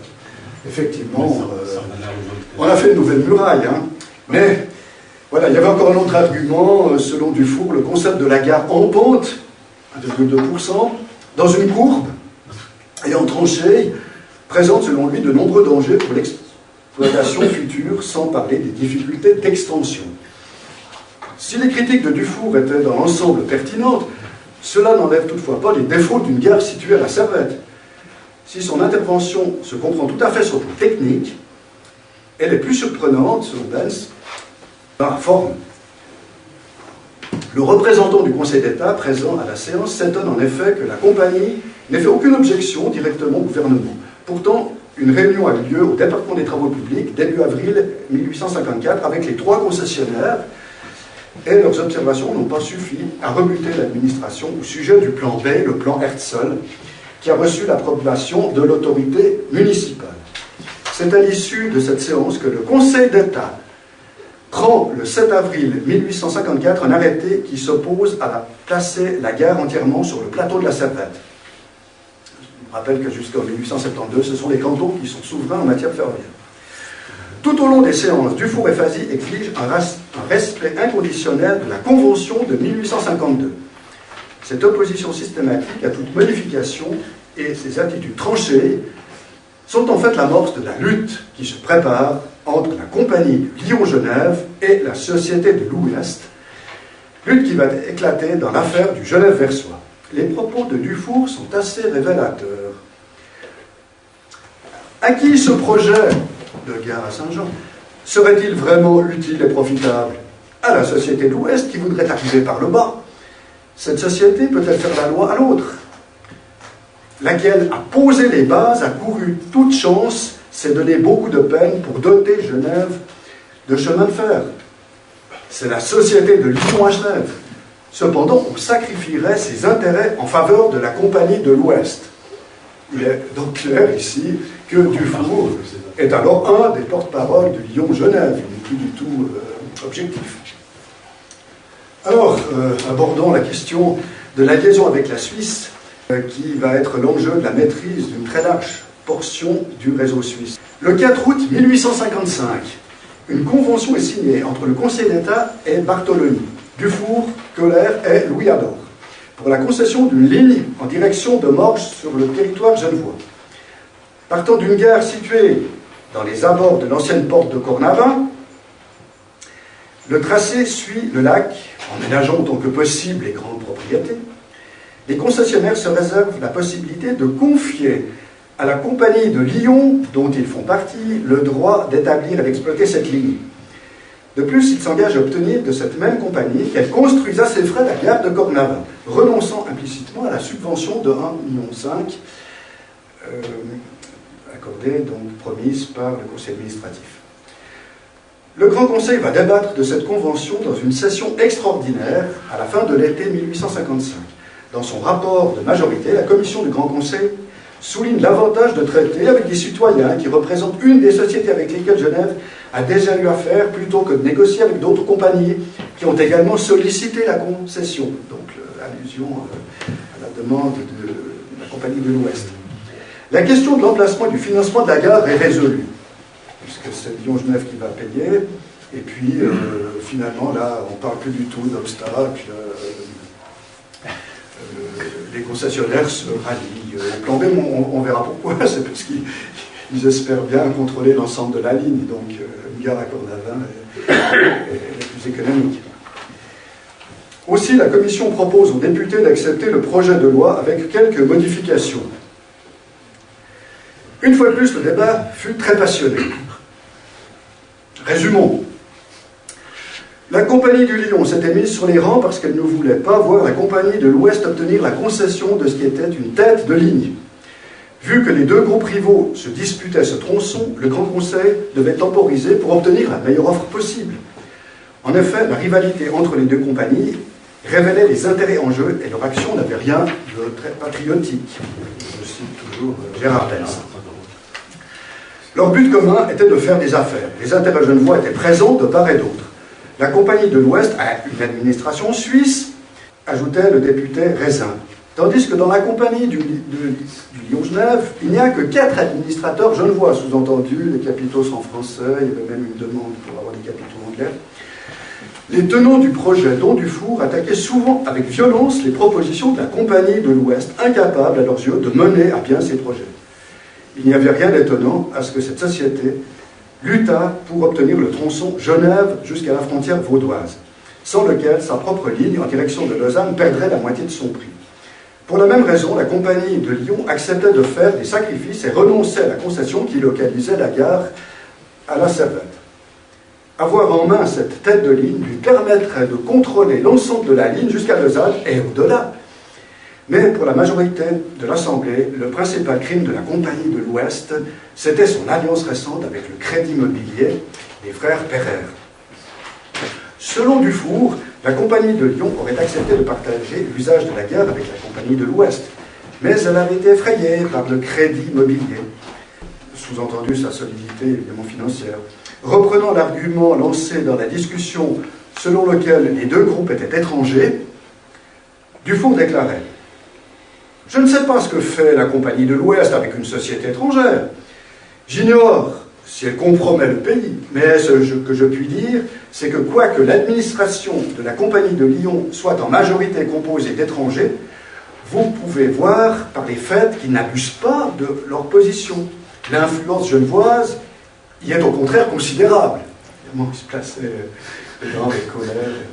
Effectivement, on a fait une nouvelle muraille, hein. Mais voilà, il y avait encore un autre argument, selon Dufour, le concept de la gare en pente, 1,2%, dans une courbe et en tranchée, présente selon lui de nombreux dangers pour l'exploitation future, sans parler des difficultés d'extension. Si les critiques de Dufour étaient dans l'ensemble pertinentes, cela n'enlève toutefois pas les défauts d'une gare située à la Servette. Si son intervention se comprend tout à fait sur le plan technique, elle est plus surprenante, selon Benz, par la forme. Le représentant du Conseil d'État présent à la séance s'étonne en effet que la compagnie n'ait fait aucune objection directement au gouvernement. Pourtant, une réunion a eu lieu au département des travaux publics début avril 1854 avec les 3 concessionnaires et leurs observations n'ont pas suffi à rebuter l'administration au sujet du plan B, le plan Herzl, qui a reçu l'approbation de l'autorité municipale. C'est à l'issue de cette séance que le Conseil d'État prend le 7 avril 1854 un arrêté qui s'oppose à placer la gare entièrement sur le plateau de la Servette. Je me rappelle que jusqu'en 1872, ce sont les cantons qui sont souverains en matière ferroviaire. Tout au long des séances, Dufour et Fazy exigent un respect inconditionnel de la Convention de 1852. Cette opposition systématique à toute modification et ces attitudes tranchées sont en fait l'amorce de la lutte qui se prépare entre la compagnie Lyon-Genève et la Société de l'Ouest, lutte qui va éclater dans l'affaire du Genève-Versoix. Les propos de Dufour sont assez révélateurs. À qui ce projet de gare à Saint-Jean serait-il vraiment utile et profitable? À la Société de l'Ouest qui voudrait arriver par le bas. Cette société peut-elle faire la loi à l'autre? Laquelle a posé les bases, a couru toute chance, s'est donné beaucoup de peine pour doter Genève de chemin de fer. C'est la Société de Lyon à Genève. Cependant, on sacrifierait ses intérêts en faveur de la Compagnie de l'Ouest. Il est donc clair ici que Dufour est alors un des porte-parole de Lyon-Genève. Il n'est plus du tout objectif. Alors, abordons la question de la liaison avec la Suisse, qui va être l'enjeu de la maîtrise d'une très large portion du réseau suisse. Le 4 août 1855, une convention est signée entre le Conseil d'État et Bartholomew, Dufour, Köhler et Louis Ador, pour la concession d'une ligne en direction de Morges sur le territoire genevois. Partant d'une gare située dans les abords de l'ancienne porte de Cornavin, le tracé suit le lac, en ménageant autant que possible les grandes propriétés. Les concessionnaires se réservent la possibilité de confier à la compagnie de Lyon, dont ils font partie, le droit d'établir et d'exploiter cette ligne. De plus, ils s'engagent à obtenir de cette même compagnie qu'elle construise à ses frais la gare de Cornavin, renonçant implicitement à la subvention de 1,5 million accordée, donc promise par le Conseil administratif. Le Grand Conseil va débattre de cette convention dans une session extraordinaire à la fin de l'été 1855. Dans son rapport de majorité, la commission du Grand Conseil souligne l'avantage de traiter avec des citoyens qui représentent une des sociétés avec lesquelles Genève a déjà eu affaire, plutôt que de négocier avec d'autres compagnies qui ont également sollicité la concession. Donc l'allusion à la demande de la Compagnie de l'Ouest. La question de l'emplacement et du financement de la gare est résolue, puisque c'est Lyon-Genève qui va payer, et puis finalement là on ne parle plus du tout d'obstacles. Les concessionnaires se rallient au plan B, on verra pourquoi, c'est parce qu'ils espèrent bien contrôler l'ensemble de la ligne, donc une gare à Cornavin est plus économique. Aussi, la Commission propose aux députés d'accepter le projet de loi avec quelques modifications. Une fois de plus, le débat fut très passionné. Résumons. La Compagnie du Lyon s'était mise sur les rangs parce qu'elle ne voulait pas voir la Compagnie de l'Ouest obtenir la concession de ce qui était une tête de ligne. Vu que les deux groupes rivaux se disputaient ce tronçon, le Grand Conseil devait temporiser pour obtenir la meilleure offre possible. En effet, la rivalité entre les deux compagnies révélait les intérêts en jeu et leur action n'avait rien de très patriotique. Je cite toujours Gérard Benz. Leur but commun était de faire des affaires. Les intérêts genevois étaient présents de part et d'autre. La Compagnie de l'Ouest a une administration suisse ajoutait le député Raisin. Tandis que dans la compagnie du Lyon-Genève, il n'y a que 4 administrateurs genevois, sous-entendu, les capitaux sont français, il y avait même une demande pour avoir des capitaux anglais. Les tenants du projet, dont Dufour, attaquaient souvent avec violence les propositions de la Compagnie de l'Ouest, incapable à leurs yeux de mener à bien ces projets. Il n'y avait rien d'étonnant à ce que cette société luttât pour obtenir le tronçon Genève jusqu'à la frontière vaudoise, sans lequel sa propre ligne en direction de Lausanne perdrait la moitié de son prix. Pour la même raison, la Compagnie de Lyon acceptait de faire des sacrifices et renonçait à la concession qui localisait la gare à la Servette. Avoir en main cette tête de ligne lui permettrait de contrôler l'ensemble de la ligne jusqu'à Lausanne et au-delà. Mais pour la majorité de l'Assemblée, le principal crime de la Compagnie de l'Ouest, c'était son alliance récente avec le Crédit Mobilier des frères Pereire. Selon Dufour, la Compagnie de Lyon aurait accepté de partager l'usage de la gare avec la Compagnie de l'Ouest, mais elle avait été effrayée par le Crédit Mobilier, sous-entendu sa solidité évidemment financière. Reprenant l'argument lancé dans la discussion selon lequel les deux groupes étaient étrangers, Dufour déclarait « Je ne sais pas ce que fait la Compagnie de l'Ouest avec une société étrangère. J'ignore si elle compromet le pays, mais ce que je puis dire, c'est que quoique l'administration de la Compagnie de Lyon soit en majorité composée d'étrangers, vous pouvez voir par les faits qu'ils n'abusent pas de leur position. L'influence genevoise y est au contraire considérable. » Évidemment, il se plaçait dans les collèges,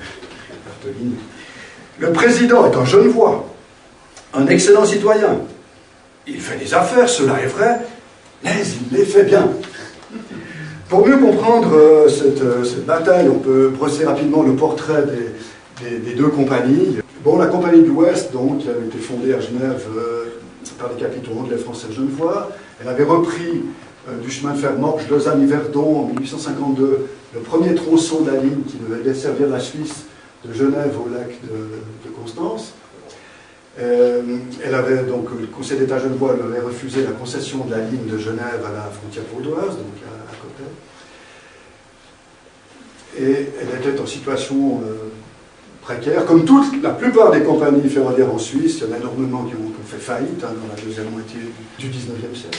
Bartolini. Le président est un Genevois, un excellent citoyen. Il fait des affaires, cela est vrai, mais il les fait bien. Pour mieux comprendre cette bataille, on peut brosser rapidement le portrait des deux compagnies. Bon, la Compagnie de l'Ouest, donc, qui avait été fondée à Genève par les capitaux anglais, français, genevois, elle avait repris du chemin de fer Morges-Lausanne-Yverdon en 1852 le premier tronçon de la ligne qui devait desservir la Suisse de Genève au lac de Constance. Elle avait donc, le Conseil d'État genevois lui avait refusé la concession de la ligne de Genève à la frontière vaudoise, donc à côté. Et elle était en situation précaire, comme la plupart des compagnies ferroviaires en Suisse. Il y en a énormément qui ont fait faillite dans la deuxième moitié du XIXe siècle.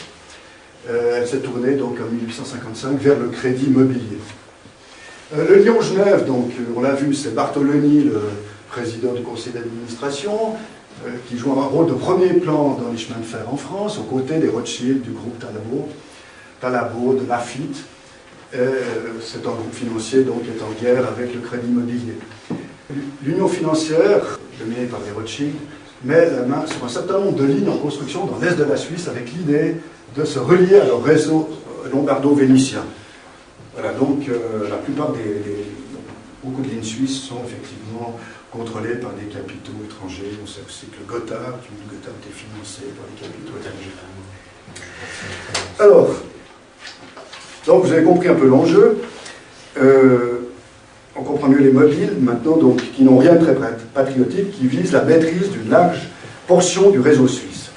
Elle s'est tournée donc en 1855 vers le Crédit Mobilier. Le Lyon-Genève, donc on l'a vu, c'est Bartoloni, le président du conseil d'administration, qui joue un rôle de premier plan dans les chemins de fer en France, aux côtés des Rothschild, du groupe Talabot, de Lafitte. C'est un groupe financier donc, qui est en guerre avec le Crédit Mobilier. L'union financière, dominée par les Rothschild, met la main sur un certain nombre de lignes en construction dans l'est de la Suisse avec l'idée de se relier à leur réseau lombardo-vénitien. Voilà, donc la plupart beaucoup de lignes suisses sont effectivement contrôlées par des capitaux étrangers. On sait aussi que le Gotthard était financé par des capitaux étrangers. Alors, donc vous avez compris un peu l'enjeu. On comprend mieux les mobiles, maintenant, donc, qui n'ont rien de très patriotique, qui visent la maîtrise d'une large portion du réseau suisse.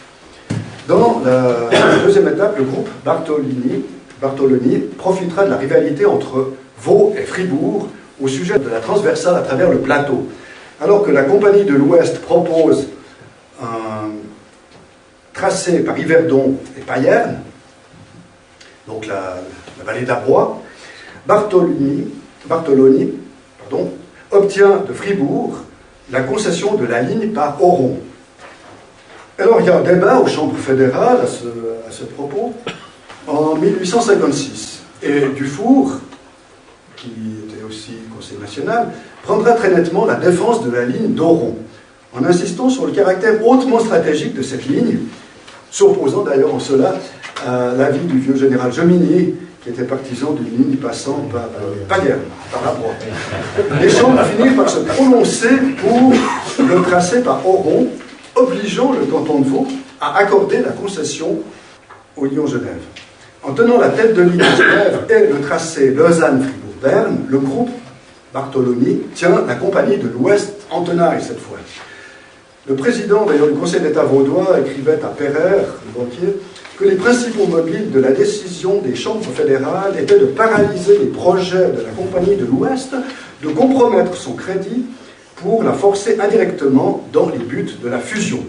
Dans la deuxième étape, le groupe Bartoloni profitera de la rivalité entre Vaud et Fribourg au sujet de la transversale à travers le plateau. Alors que la Compagnie de l'Ouest propose un tracé par Yverdon et Payerne, donc la vallée d'Arbois, Bartoloni obtient de Fribourg la concession de la ligne par Oron. Alors il y a un débat aux chambres fédérales à ce propos en 1856. Et Dufour, qui était aussi conseiller national, prendra très nettement la défense de la ligne d'Oron, en insistant sur le caractère hautement stratégique de cette ligne, s'opposant d'ailleurs en cela à l'avis du vieux général Jomini, qui était partisan d'une ligne passant par Payerne, par Arbois. Les chambres finirent par se prononcer pour le tracé par Oron, obligeant le canton de Vaud à accorder la concession au Lyon-Genève. En tenant la tête de ligne de Genève et le tracé Lausanne-Fribourg-Berne, le groupe Bartoloni tient la Compagnie de l'Ouest en tenaille cette fois. Le président d'ailleurs du Conseil d'État vaudois écrivait à Pereire, le banquier, que les principaux mobiles de la décision des chambres fédérales étaient de paralyser les projets de la Compagnie de l'Ouest, de compromettre son crédit pour la forcer indirectement dans les buts de la fusion,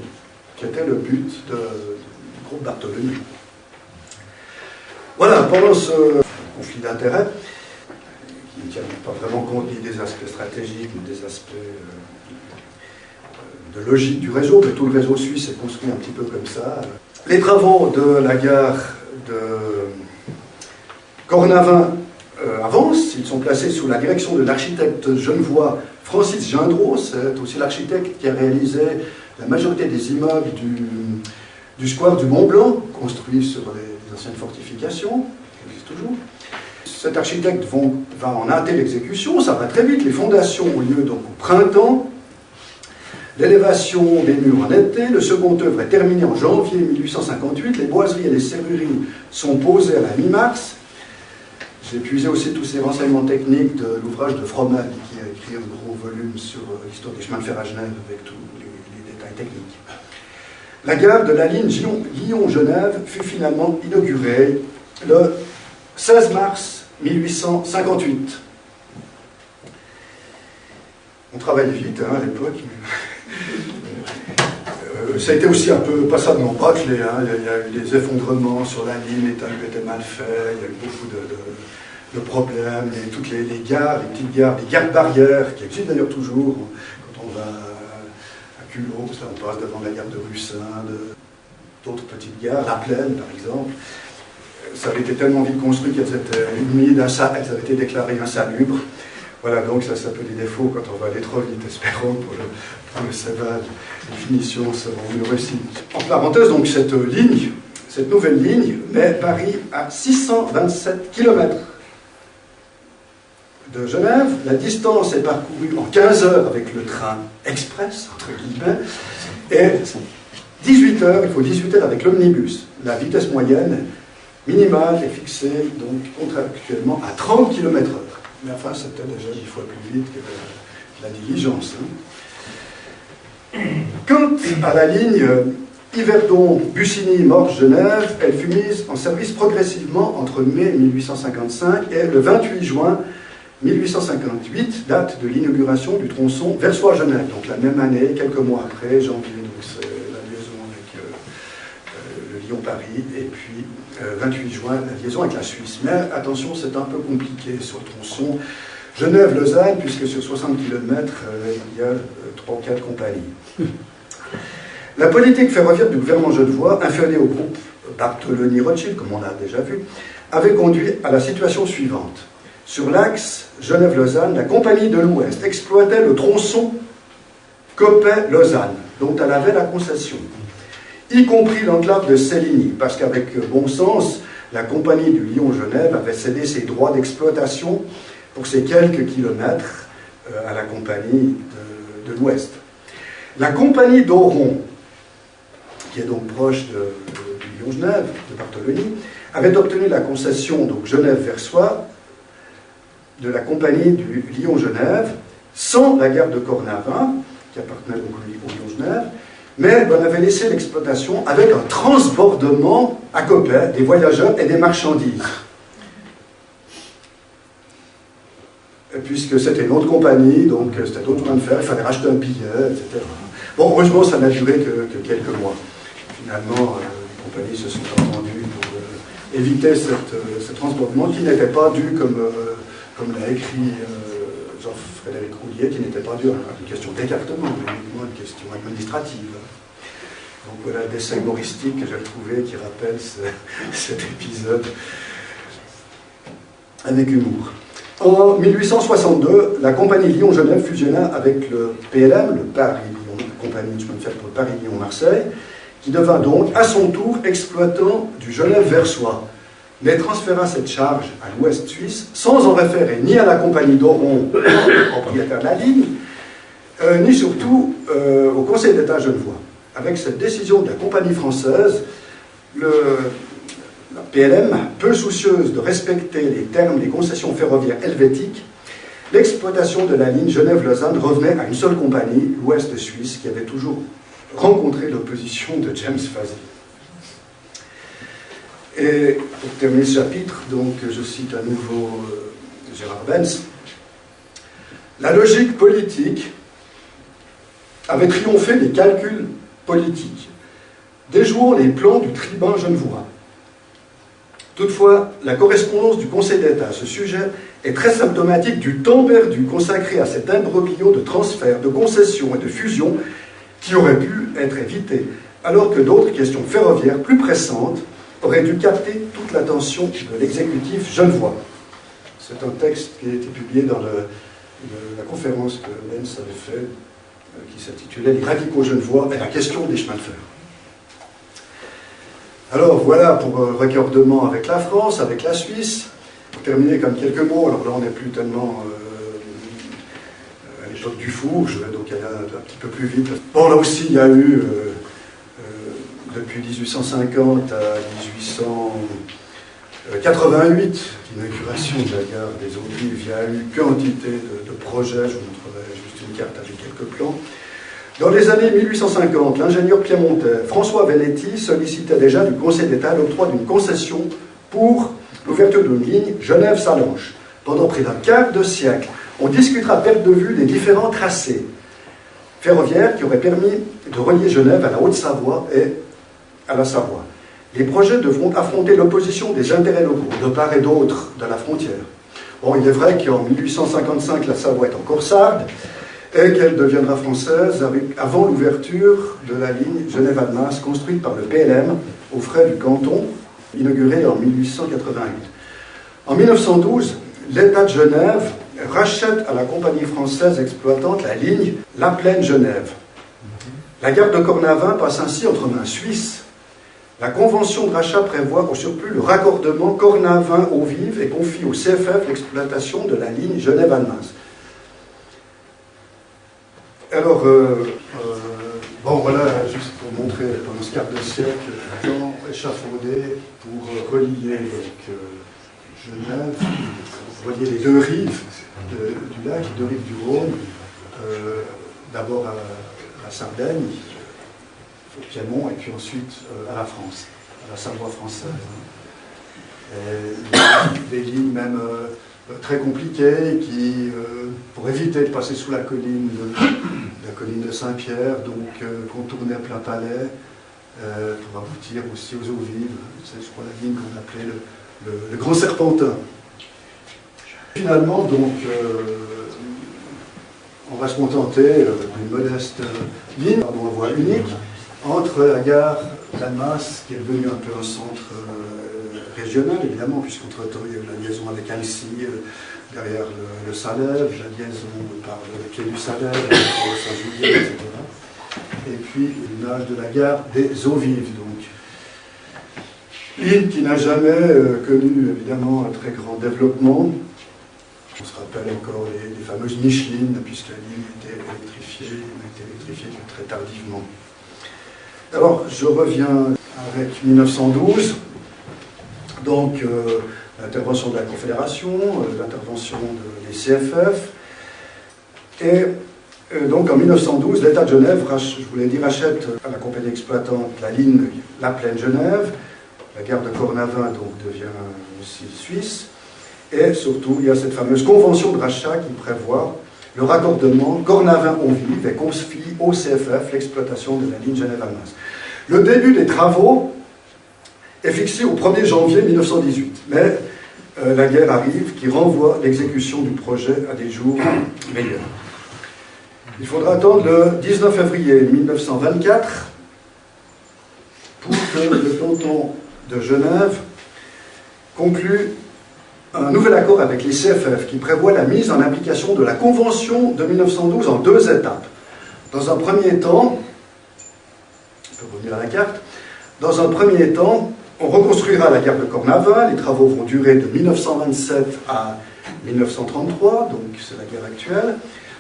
qui était le but du groupe Bartholomew. Voilà, pendant ce conflit d'intérêts, qui ne tient pas vraiment compte ni des aspects stratégiques, ni des aspects de logique du réseau, mais tout le réseau suisse est construit un petit peu comme ça. Les travaux de la gare de Cornavin avancent, ils sont placés sous la direction de l'architecte genevois Francis Gindreau, c'est aussi l'architecte qui a réalisé la majorité des immeubles du square du Mont-Blanc, construits sur les anciennes fortifications, qui existent toujours. Cet architecte va en hâter l'exécution, ça va très vite, les fondations ont lieu donc au printemps, l'élévation des murs en été, le second œuvre est terminé en janvier 1858, les boiseries et les serrureries sont posées à la mi-mars. J'ai puisé aussi tous ces renseignements techniques de l'ouvrage de Frommel, qui a écrit un gros volume sur l'histoire des chemins de fer à Genève avec tous les détails techniques. La gare de la ligne Lyon-Genève fut finalement inaugurée le 16 mars 1858. On travaille vite à l'époque. Ça a été aussi un peu passablement bâclé. Il y a eu des effondrements sur la ligne, les talus étaient mal faits, il y a eu beaucoup de problèmes. Et toutes les gares, les petites gares, les gares barrières, qui existent d'ailleurs toujours. Quand on va à Culot, on passe devant la gare de Russin, d'autres petites gares, La Plaine par exemple. Ça avait été tellement vite construit qu'elles étaient humides, elles avaient été déclarées insalubres. Voilà, donc ça c'est un peu des défauts quand on va aller trop vite. Espérons pour le Céval, les finitions seront mieux réussies. En parenthèse, donc cette ligne, cette nouvelle ligne, met Paris à 627 km de Genève. La distance est parcourue en 15 heures avec le train express, entre guillemets, et 18 heures, il faut 18 heures avec l'omnibus. La vitesse moyenne minimale est fixée donc contractuellement à 30 km/h. Mais enfin, c'était déjà 10 fois plus vite que la diligence. Quant à la ligne Yverdon-Bussigny-Morges-Genève, elle fut mise en service progressivement entre mai 1855 et le 28 juin 1858, date de l'inauguration du tronçon Versoix-Genève. Donc la même année, quelques mois après, janvier, donc c'est la liaison avec le Lyon-Paris, et puis 28 juin, la liaison avec la Suisse. Mais attention, c'est un peu compliqué sur le tronçon Genève-Lausanne, puisque sur 60 km, il y a 3 ou 4 compagnies. La politique ferroviaire du gouvernement genevois, inféodée au groupe Bartholomew-Rothschild, comme on l'a déjà vu, avait conduit à la situation suivante. Sur l'axe Genève-Lausanne, la Compagnie de l'Ouest exploitait le tronçon Coppet-Lausanne, dont elle avait la concession, y compris l'enclave de Céligny, parce qu'avec bon sens, la Compagnie du Lyon-Genève avait cédé ses droits d'exploitation pour ces quelques kilomètres à la Compagnie de l'Ouest. La Compagnie d'Oron, qui est donc proche du Lyon-Genève, de Bartholomew, avait obtenu la concession, donc Genève-Versoix, de la Compagnie du Lyon-Genève, sans la gare de Cornavin, qui appartenait donc au Lyon-Genève, mais elle en avait laissé l'exploitation avec un transbordement à Coppet des voyageurs et des marchandises. Puisque c'était une autre compagnie, donc c'était d'autres moyens de faire, il fallait racheter un billet, etc. Bon, heureusement, ça n'a duré que quelques mois. Finalement, les compagnies se sont entendues pour éviter ce transbordement qui n'était pas dû, comme l'a écrit Jean-Frédéric Roulier, qui n'était pas dû à une question d'écartement, mais uniquement une question administrative. Donc voilà des essai humoristique que j'ai retrouvé qui rappelle cet épisode avec humour. En 1862, la compagnie Lyon-Genève fusionna avec le PLM, le Paris-Lyon, la compagnie de chemin de fer pour le Paris-Lyon-Marseille, qui devint donc à son tour exploitant du Genève-Versoix, mais transféra cette charge à l'ouest suisse sans en référer ni à la compagnie d'Oron, propriétaire de la ligne, ni surtout au Conseil d'État genevois. Avec cette décision de la compagnie française, la PLM, peu soucieuse de respecter les termes des concessions ferroviaires helvétiques, l'exploitation de la ligne Genève-Lausanne revenait à une seule compagnie, l'Ouest suisse, qui avait toujours rencontré l'opposition de James Fazy. Et pour terminer ce chapitre, donc, je cite à nouveau Gérard Benz, « La logique politique avaient triomphé des calculs politiques, déjouant les plans du tribun genevois. Toutefois, la correspondance du Conseil d'État à ce sujet est très symptomatique du temps perdu consacré à cet imbroglio de transferts, de concessions et de fusions qui aurait pu être évité, alors que d'autres questions ferroviaires plus pressantes auraient dû capter toute l'attention de l'exécutif genevois. C'est un texte qui a été publié dans la conférence que Lenz avait faite, qui s'intitulait « Les radicaux genevois et la question des chemins de fer ». Alors voilà pour le raccordement avec la France, avec la Suisse. Pour terminer comme quelques mots, alors là on n'est plus tellement à l'époque du Fourge, donc il y a un petit peu plus vite. Bon, là aussi il y a eu, depuis 1850 à 1888, l'inauguration de la gare des Eaux-Vives, il y a eu quantité de projets, je vous montrerai juste une carte avec quelques plans. Dans les années 1850, l'ingénieur piémontais François Velletti sollicitait déjà du Conseil d'État l'octroi d'une concession pour l'ouverture d'une ligne Genève-Sallanches. Pendant près d'un quart de siècle, on discutera à perte de vue des différents tracés ferroviaires qui auraient permis de relier Genève à la Haute-Savoie et à la Savoie. Les projets devront affronter l'opposition des intérêts locaux, de part et d'autre de la frontière. Bon, il est vrai qu'en 1855, la Savoie est encore sarde, et qu'elle deviendra française avant l'ouverture de la ligne Genève-Annemasse, construite par le PLM aux frais du canton, inaugurée en 1888. En 1912, l'État de Genève rachète à la compagnie française exploitante la ligne La Plaine-Genève. La gare de Cornavin passe ainsi entre mains suisses. La convention de rachat prévoit au surplus le raccordement Cornavin-Eaux-Vives et confie au CFF l'exploitation de la ligne Genève-Annemasse. Alors, bon voilà, juste pour montrer pendant ce quart de siècle, le plan échafaudé pour relier Genève, relier les deux rives du lac, les deux rives du Rhône, d'abord à la Sardaigne, au Piémont, et puis ensuite à la France, à la Savoie française. Et des lignes même très compliquées qui, pour éviter de passer sous la colline de Saint-Pierre, donc contourner plein palais pour aboutir aussi aux Eaux-Vives. C'est, je crois, la ligne qu'on appelait le Grand Serpentin. Finalement, donc, on va se contenter d'une modeste ligne, en voie unique, entre la gare d'Annemasse, qui est devenue un peu un centre régional, évidemment, puisqu'entre-temps, il y a eu la liaison avec Annecy, derrière le Salève, la liaison par le quai du Salève, le Saint-Julien, etc. Et puis l'image de la gare des Eaux-Vives, donc. Ligne qui n'a jamais connu, évidemment, un très grand développement. On se rappelle encore les fameuses Michelines, puisque la ligne était électrifiée, très tardivement. Alors, je reviens avec 1912, donc l'intervention de la Confédération, l'intervention des CFF, et donc en 1912, l'État de Genève, je vous l'ai dit, rachète à la compagnie exploitante la ligne La Plaine-Genève, la gare de Cornavin donc devient aussi suisse, et surtout il y a cette fameuse convention de rachat qui prévoit le raccordement Cornavin-Eaux-Vives et confie au CFF l'exploitation de la ligne Genève-Annemasse. Le début des travaux est fixé au 1er janvier 1918, mais la guerre arrive qui renvoie l'exécution du projet à des jours meilleurs. Il faudra attendre le 19 février 1924 pour que le canton de Genève conclue un nouvel accord avec les CFF qui prévoit la mise en application de la Convention de 1912 en 2 étapes. Dans un premier temps, je peux revenir à la carte, dans un premier temps, on reconstruira la gare de Cornavin, les travaux vont durer de 1927 à 1933, donc c'est la gare actuelle.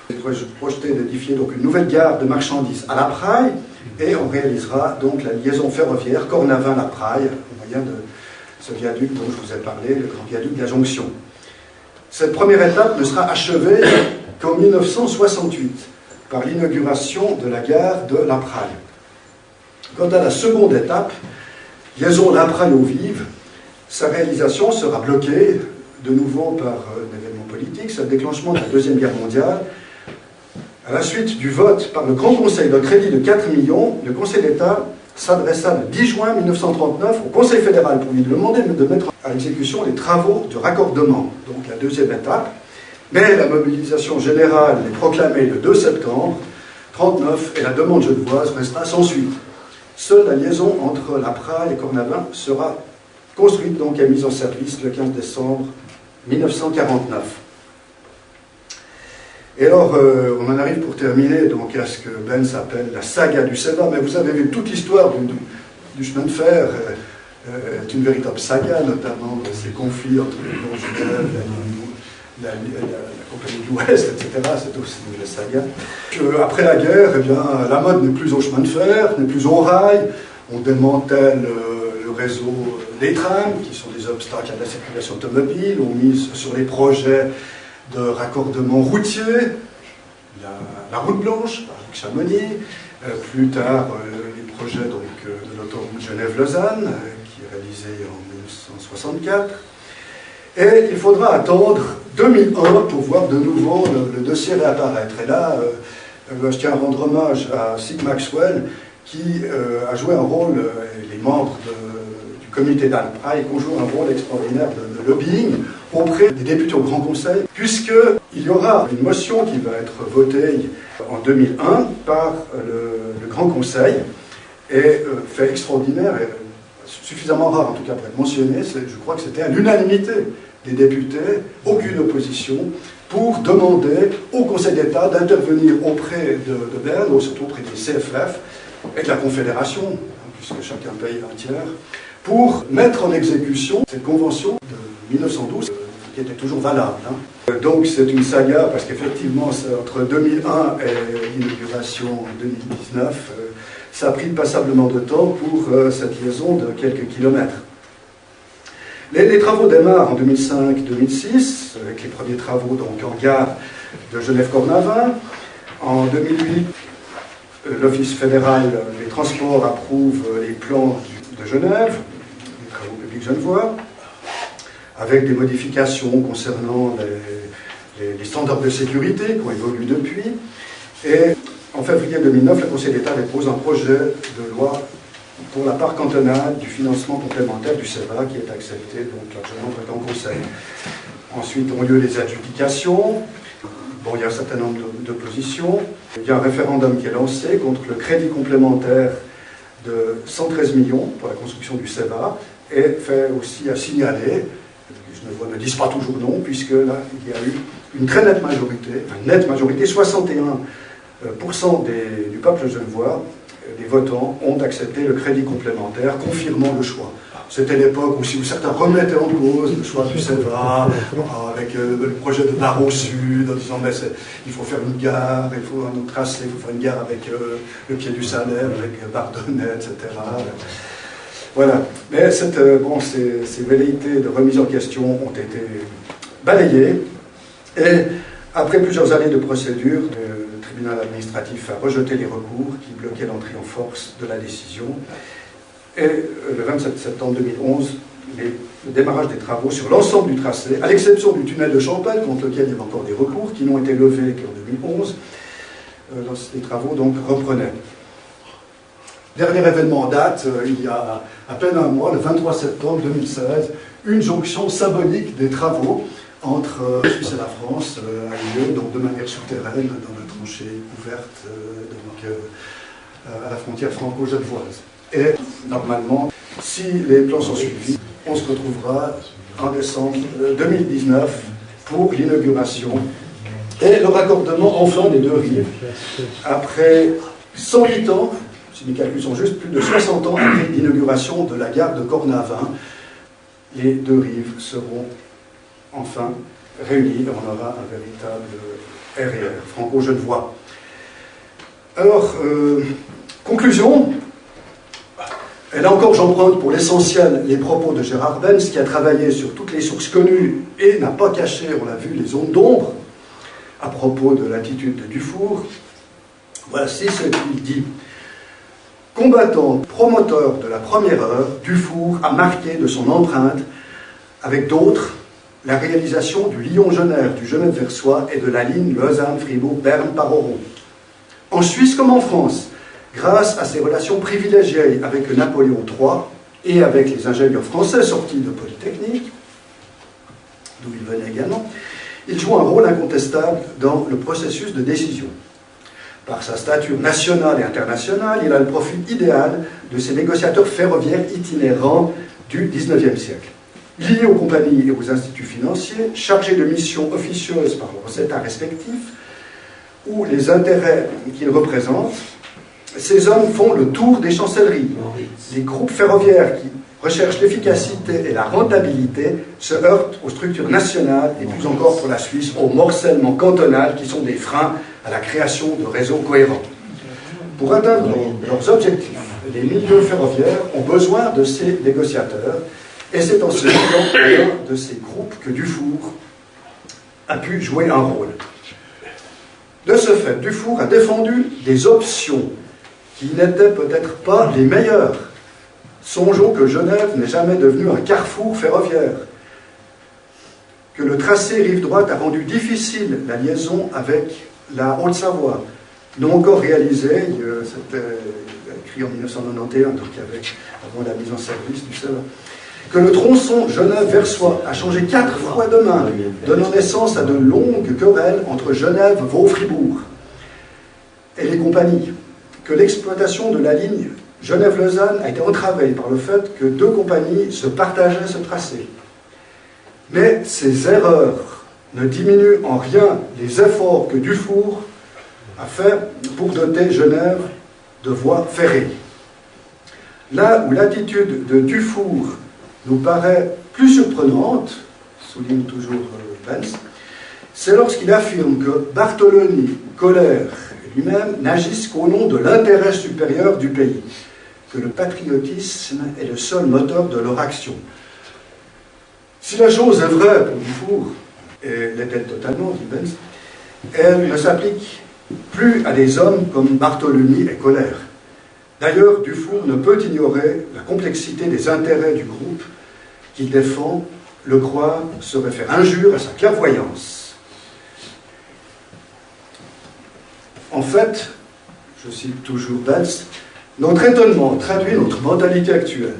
On projeté d'édifier donc une nouvelle gare de marchandises à La Praille, et on réalisera donc la liaison ferroviaire Cornavin-La Praille, au moyen de ce viaduc dont je vous ai parlé, le grand viaduc de la Jonction. Cette première étape ne sera achevée qu'en 1968, par l'inauguration de la gare de La Praille. Quant à la seconde étape, liaison La Praille-Eaux-Vives, sa réalisation sera bloquée de nouveau par un événement politique, c'est le déclenchement de la Deuxième Guerre mondiale, À la suite du vote par le Grand Conseil d'un crédit de 4 millions, le Conseil d'État s'adressa le 10 juin 1939 au Conseil fédéral pour lui demander de mettre à exécution les travaux de raccordement, donc la deuxième étape. Mais la mobilisation générale est proclamée le 2 septembre 1939 et la demande genevoise restera sans suite. Seule la liaison entre La Praille et Cornavin sera construite donc et mise en service le 15 décembre 1949. Et alors, on en arrive pour terminer donc, à ce que Ben s'appelle la saga du Seva, mais vous avez vu toute l'histoire du chemin de fer est une véritable saga, notamment ces conflits entre le Grand Genève, la Compagnie de l'Ouest, etc. C'est aussi une saga. Après la guerre, eh bien, la mode n'est plus au chemin de fer, n'est plus au rail, on démantèle le réseau des trams, qui sont des obstacles à la circulation automobile, on mise sur les projets de raccordement routier, la route blanche, avec Chamonix, plus tard les projets donc, de l'autoroute Genève-Lausanne, qui est réalisé en 1964. Et il faudra attendre 2001 pour voir de nouveau le dossier réapparaître. Et là, je tiens à rendre hommage à Sig Maxwell, qui a joué un rôle, et les membres du comité d'Alpra, qui ont joué un rôle extraordinaire de lobbying auprès des députés au Grand Conseil, puisqu'il y aura une motion qui va être votée en 2001 par le Grand Conseil, et fait extraordinaire, et suffisamment rare en tout cas pour être mentionné, je crois que c'était à l'unanimité des députés, aucune opposition, pour demander au Conseil d'État d'intervenir auprès de Berne, surtout auprès des CFF et de la Confédération, puisque chacun paye un tiers, pour mettre en exécution cette convention de 1912, qui était toujours valable. Donc c'est une saga, parce qu'effectivement, entre 2001 et l'inauguration en 2019, ça a pris passablement de temps pour cette liaison de quelques kilomètres. Les travaux démarrent en 2005-2006, avec les premiers travaux donc, en gare de Genève-Cornavin. En 2008, l'Office fédéral des transports approuve les plans de Genève, les travaux publics genevois, avec des modifications concernant les standards de sécurité qui ont évolué depuis. Et en février 2009, le Conseil d'État dépose un projet de loi pour la part cantonale du financement complémentaire du CEVA qui est accepté donc largement par le Grand Conseil. Ensuite ont lieu les adjudications. Bon, il y a un certain nombre d'oppositions. Il y a un référendum qui est lancé contre le crédit complémentaire de 113 millions pour la construction du CEVA et fait aussi à signaler, les Genevois ne disent pas toujours non, puisque là, il y a eu une très nette majorité, 61% du peuple genevois, des votants, ont accepté le crédit complémentaire, confirmant le choix. C'était l'époque où certains remettaient en cause le choix du CEVA, avec le projet de Barreau Sud, en disant mais il faut faire une gare, il faut un autre tracé, il faut faire une gare avec le pied du Salem, avec Bardonnay, etc. Voilà. Mais ces velléités de remise en question ont été balayées, et après plusieurs années de procédure, le tribunal administratif a rejeté les recours qui bloquaient l'entrée en force de la décision. Et le 27 septembre 2011, le démarrage des travaux sur l'ensemble du tracé, à l'exception du tunnel de Champagne, contre lequel il y avait encore des recours qui n'ont été levés qu'en 2011, les travaux donc reprenaient. Dernier événement en date, il y a à peine un mois, le 23 septembre 2016, une jonction symbolique des travaux entre la Suisse et la France a eu lieu donc de manière souterraine dans la tranchée ouverte à la frontière franco-genevoise. Et normalement, si les plans sont suivis, on se retrouvera en décembre 2019 pour l'inauguration et le raccordement enfin des deux rives. Après 108 ans, si mes calculs sont justes, plus de 60 ans après l'inauguration de la gare de Cornavin, les deux rives seront enfin réunies. On aura un véritable RER franco-genevois. Alors, conclusion. Et là encore, j'emprunte pour l'essentiel les propos de Gérard Benz, qui a travaillé sur toutes les sources connues et n'a pas caché, on l'a vu, les zones d'ombre à propos de l'attitude de Dufour. Voici ce qu'il dit. Combattant, promoteur de la première heure, Dufour a marqué de son empreinte, avec d'autres, la réalisation du Lyon-Genève, du Genève-Versoix et de la ligne Lausanne-Fribourg-Berne par Oron. En Suisse comme en France, grâce à ses relations privilégiées avec Napoléon III et avec les ingénieurs français sortis de Polytechnique, d'où il venait également, il joue un rôle incontestable dans le processus de décision. Par sa stature nationale et internationale, il a le profil idéal de ces négociateurs ferroviaires itinérants du XIXe siècle. Liés aux compagnies et aux instituts financiers, chargés de missions officieuses par leurs États respectifs, ou les intérêts qu'ils représentent, ces hommes font le tour des chancelleries. Les groupes ferroviaires qui recherchent l'efficacité et la rentabilité se heurtent aux structures nationales et plus encore pour la Suisse au morcellement cantonal qui sont des freins à la création de réseaux cohérents. Pour atteindre leurs objectifs, les milieux ferroviaires ont besoin de ces négociateurs et c'est en ce milieu de ces groupes que Dufour a pu jouer un rôle. De ce fait, Dufour a défendu des options qui n'étaient peut-être pas les meilleures. Songeons que Genève n'est jamais devenue un carrefour ferroviaire, que le tracé rive droite a rendu difficile la liaison avec la Haute-Savoie, non encore réalisée, c'était écrit en 1991, donc avant la mise en service du CEA, que le tronçon Genève-Versoix a changé 4 fois de main, donnant naissance à de longues querelles entre Genève, Vaud-Fribourg et les compagnies, que l'exploitation de la ligne Genève-Lausanne a été entravée par le fait que 2 compagnies se partageaient ce tracé. Mais ces erreurs ne diminuent en rien les efforts que Dufour a fait pour doter Genève de voies ferrées. Là où l'attitude de Dufour nous paraît plus surprenante, souligne toujours Benz, c'est lorsqu'il affirme que Bartholoni, Kohler et lui-même n'agissent qu'au nom de l'intérêt supérieur du pays, que le patriotisme est le seul moteur de leur action. Si la chose est vraie pour Dufour, et l'est-elle totalement, dit Benz, elle ne s'applique plus à des hommes comme Bartholoni et Kohler. D'ailleurs, Dufour ne peut ignorer la complexité des intérêts du groupe qu'il défend. Le croire serait faire injure à sa clairvoyance. En fait, je cite toujours Benz, notre étonnement traduit notre mentalité actuelle.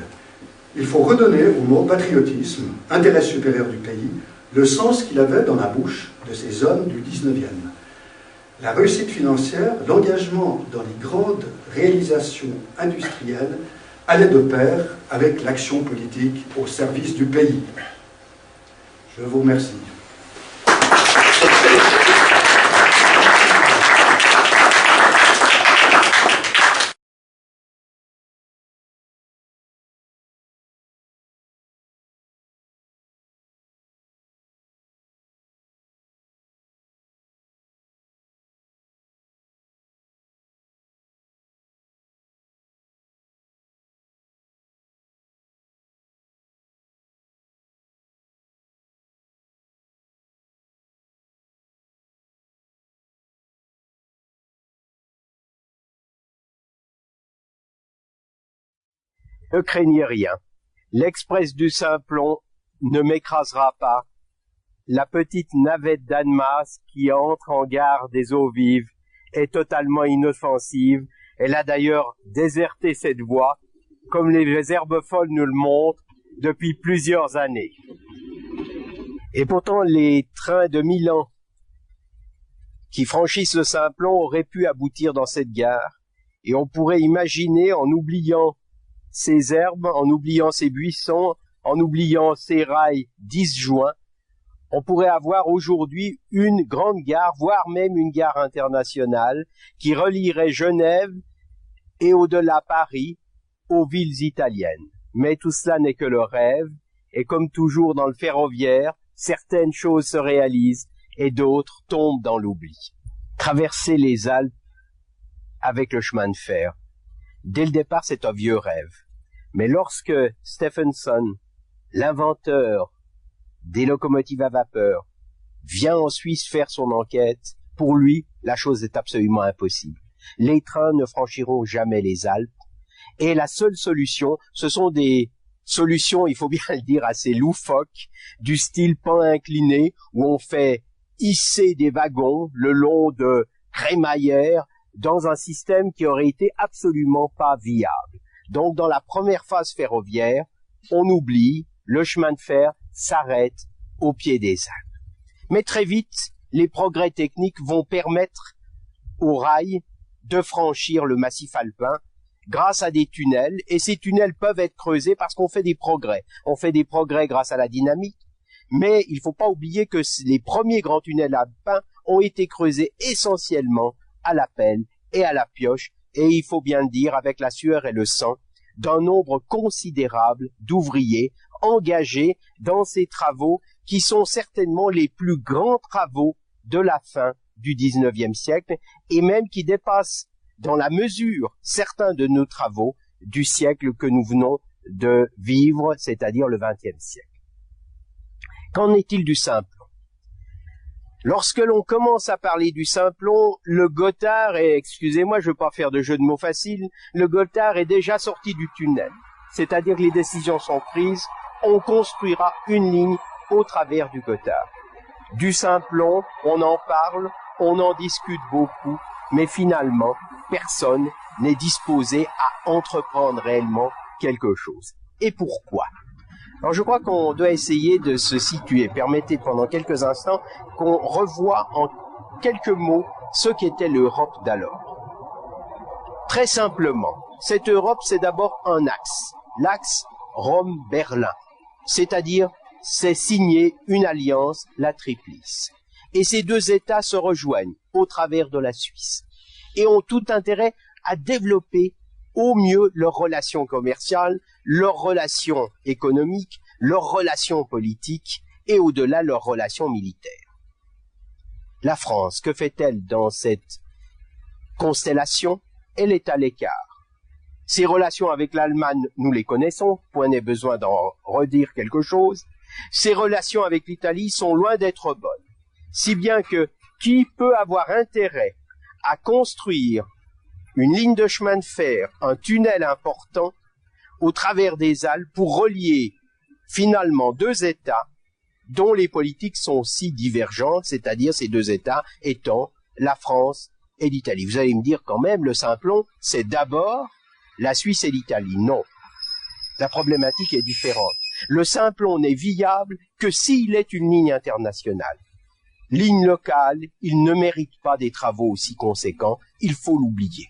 Il faut redonner au mot patriotisme, intérêt supérieur du pays, le sens qu'il avait dans la bouche de ces hommes du 19e. La réussite financière, l'engagement dans les grandes réalisations industrielles allaient de pair avec l'action politique au service du pays. Je vous remercie. Ne craignez rien. L'Express du Simplon ne m'écrasera pas. La petite navette d'Annemasse qui entre en gare des Eaux-Vives est totalement inoffensive. Elle a d'ailleurs déserté cette voie, comme les herbes folles nous le montrent, depuis plusieurs années. Et pourtant, les trains de Milan qui franchissent le Simplon auraient pu aboutir dans cette gare. Et on pourrait imaginer, en oubliant ces herbes, en oubliant ces buissons, en oubliant ces rails disjoints, on pourrait avoir aujourd'hui une grande gare, voire même une gare internationale, qui relierait Genève et au-delà Paris aux villes italiennes. Mais tout cela n'est que le rêve, et comme toujours dans le ferroviaire, certaines choses se réalisent et d'autres tombent dans l'oubli. Traverser les Alpes avec le chemin de fer. Dès le départ, c'est un vieux rêve. Mais lorsque Stephenson, l'inventeur des locomotives à vapeur, vient en Suisse faire son enquête, pour lui, la chose est absolument impossible. Les trains ne franchiront jamais les Alpes. Et la seule solution, ce sont des solutions, il faut bien le dire, assez loufoques, du style pan incliné, où on fait hisser des wagons le long de crémaillères, dans un système qui aurait été absolument pas viable. Donc, dans la première phase ferroviaire, on oublie, le chemin de fer s'arrête au pied des Alpes. Mais très vite, les progrès techniques vont permettre au rail de franchir le massif alpin grâce à des tunnels, et ces tunnels peuvent être creusés parce qu'on fait des progrès. On fait des progrès grâce à la dynamique, mais il ne faut pas oublier que les premiers grands tunnels alpins ont été creusés essentiellement à la pelle et à la pioche, et il faut bien le dire, avec la sueur et le sang d'un nombre considérable d'ouvriers engagés dans ces travaux qui sont certainement les plus grands travaux de la fin du XIXe siècle et même qui dépassent dans la mesure certains de nos travaux du siècle que nous venons de vivre, c'est-à-dire le XXe siècle. Qu'en est-il du Simplon? Lorsque l'on commence à parler du Simplon, le Gothard, et excusez-moi, je ne veux pas faire de jeu de mots facile, le Gothard est déjà sorti du tunnel. C'est-à-dire que les décisions sont prises, on construira une ligne au travers du Gothard. Du Simplon, on en parle, on en discute beaucoup, mais finalement, personne n'est disposé à entreprendre réellement quelque chose. Et pourquoi? Alors je crois qu'on doit essayer de se situer. Permettez pendant quelques instants qu'on revoie en quelques mots ce qu'était l'Europe d'alors. Très simplement, cette Europe, c'est d'abord un axe. L'axe Rome-Berlin. C'est-à-dire, c'est signer une alliance, la Triplice. Et ces deux États se rejoignent au travers de la Suisse et ont tout intérêt à développer au mieux leurs relations commerciales, leurs relations économiques, leurs relations politiques et au-delà leurs relations militaires. La France, que fait-elle dans cette constellation? Elle est à l'écart. Ses relations avec l'Allemagne, nous les connaissons, point n'est besoin d'en redire quelque chose. Ses relations avec l'Italie sont loin d'être bonnes, si bien que qui peut avoir intérêt à construire une ligne de chemin de fer, un tunnel important au travers des Alpes pour relier finalement deux États dont les politiques sont si divergentes, c'est-à-dire ces deux États étant la France et l'Italie. Vous allez me dire quand même, le Simplon, c'est d'abord la Suisse et l'Italie. Non, la problématique est différente. Le Simplon n'est viable que s'il est une ligne internationale. Ligne locale, il ne mérite pas des travaux aussi conséquents, il faut l'oublier.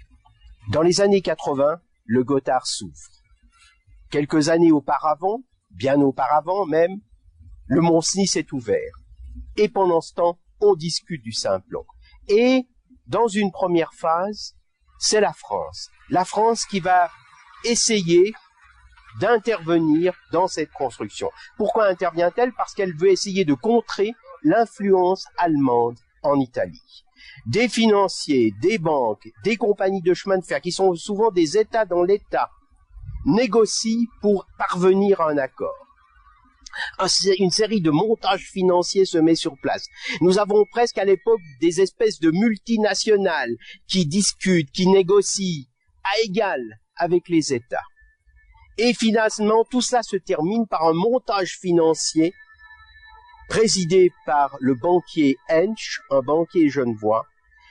Dans les années 80, le Gothard s'ouvre. Quelques années auparavant, bien auparavant même, le Mont-Cenis s'est ouvert. Et pendant ce temps, on discute du Simplon. Et dans une première phase, c'est la France. La France qui va essayer d'intervenir dans cette construction. Pourquoi intervient-elle? Parce qu'elle veut essayer de contrer l'influence allemande en Italie. Des financiers, des banques, des compagnies de chemin de fer, qui sont souvent des États dans l'État, négocient pour parvenir à un accord. Une série de montages financiers se met sur place. Nous avons presque à l'époque des espèces de multinationales qui discutent, qui négocient à égal avec les États. Et finalement, tout ça se termine par un montage financier présidé par le banquier Hensch, un banquier genevois,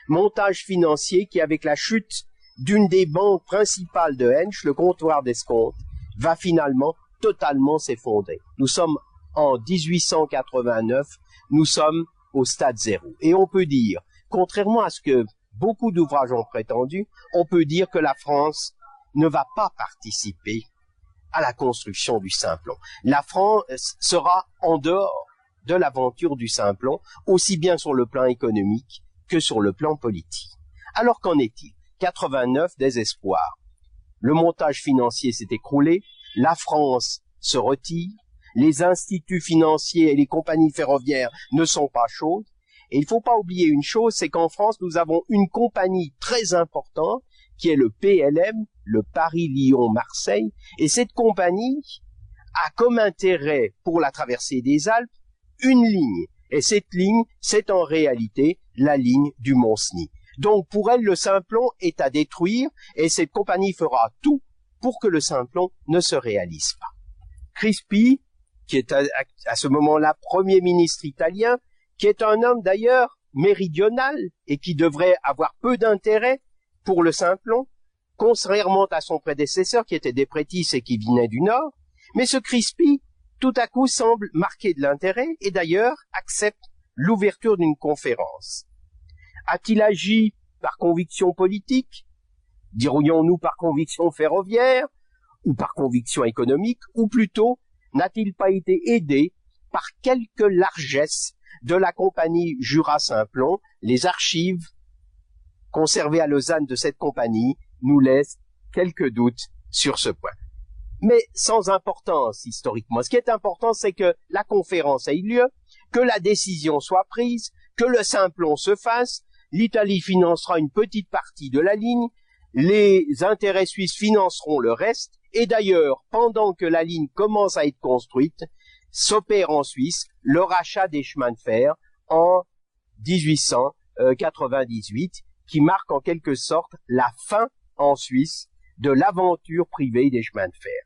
montage financier qui, avec la chute d'une des banques principales de Hensch, le comptoir d'escompte, va finalement totalement s'effondrer. Nous sommes en 1889, nous sommes au stade zéro. Et on peut dire, contrairement à ce que beaucoup d'ouvrages ont prétendu, on peut dire que la France ne va pas participer à la construction du Simplon. La France sera en dehors de l'aventure du Simplon, aussi bien sur le plan économique que sur le plan politique. Alors qu'en est-il? 89, désespoir. Le montage financier s'est écroulé, la France se retire, les instituts financiers et les compagnies ferroviaires ne sont pas chaudes, et il ne faut pas oublier une chose, c'est qu'en France, nous avons une compagnie très importante, qui est le PLM, le Paris-Lyon-Marseille, et cette compagnie a comme intérêt pour la traversée des Alpes une ligne, et cette ligne, c'est en réalité la ligne du Mont-Cenis. Donc pour elle, le Simplon est à détruire, et cette compagnie fera tout pour que le Simplon ne se réalise pas. Crispi, qui est à ce moment-là Premier ministre italien, qui est un homme d'ailleurs méridional, et qui devrait avoir peu d'intérêt pour le Simplon, contrairement à son prédécesseur qui était des Prétis et qui venait du Nord, mais ce Crispi, tout à coup, semble marquer de l'intérêt et d'ailleurs accepte l'ouverture d'une conférence. A-t-il agi par conviction politique? Dirions-nous par conviction ferroviaire? Ou par conviction économique? Ou plutôt, n'a-t-il pas été aidé par quelque largesse de la compagnie Jura-Simplon? Les archives conservées à Lausanne de cette compagnie nous laissent quelques doutes sur ce point. Mais sans importance historiquement. Ce qui est important, c'est que la conférence ait lieu, que la décision soit prise, que le Simplon se fasse. L'Italie financera une petite partie de la ligne, les intérêts suisses financeront le reste, et d'ailleurs, pendant que la ligne commence à être construite, s'opère en Suisse le rachat des chemins de fer en 1898, qui marque en quelque sorte la fin en Suisse de l'aventure privée des chemins de fer.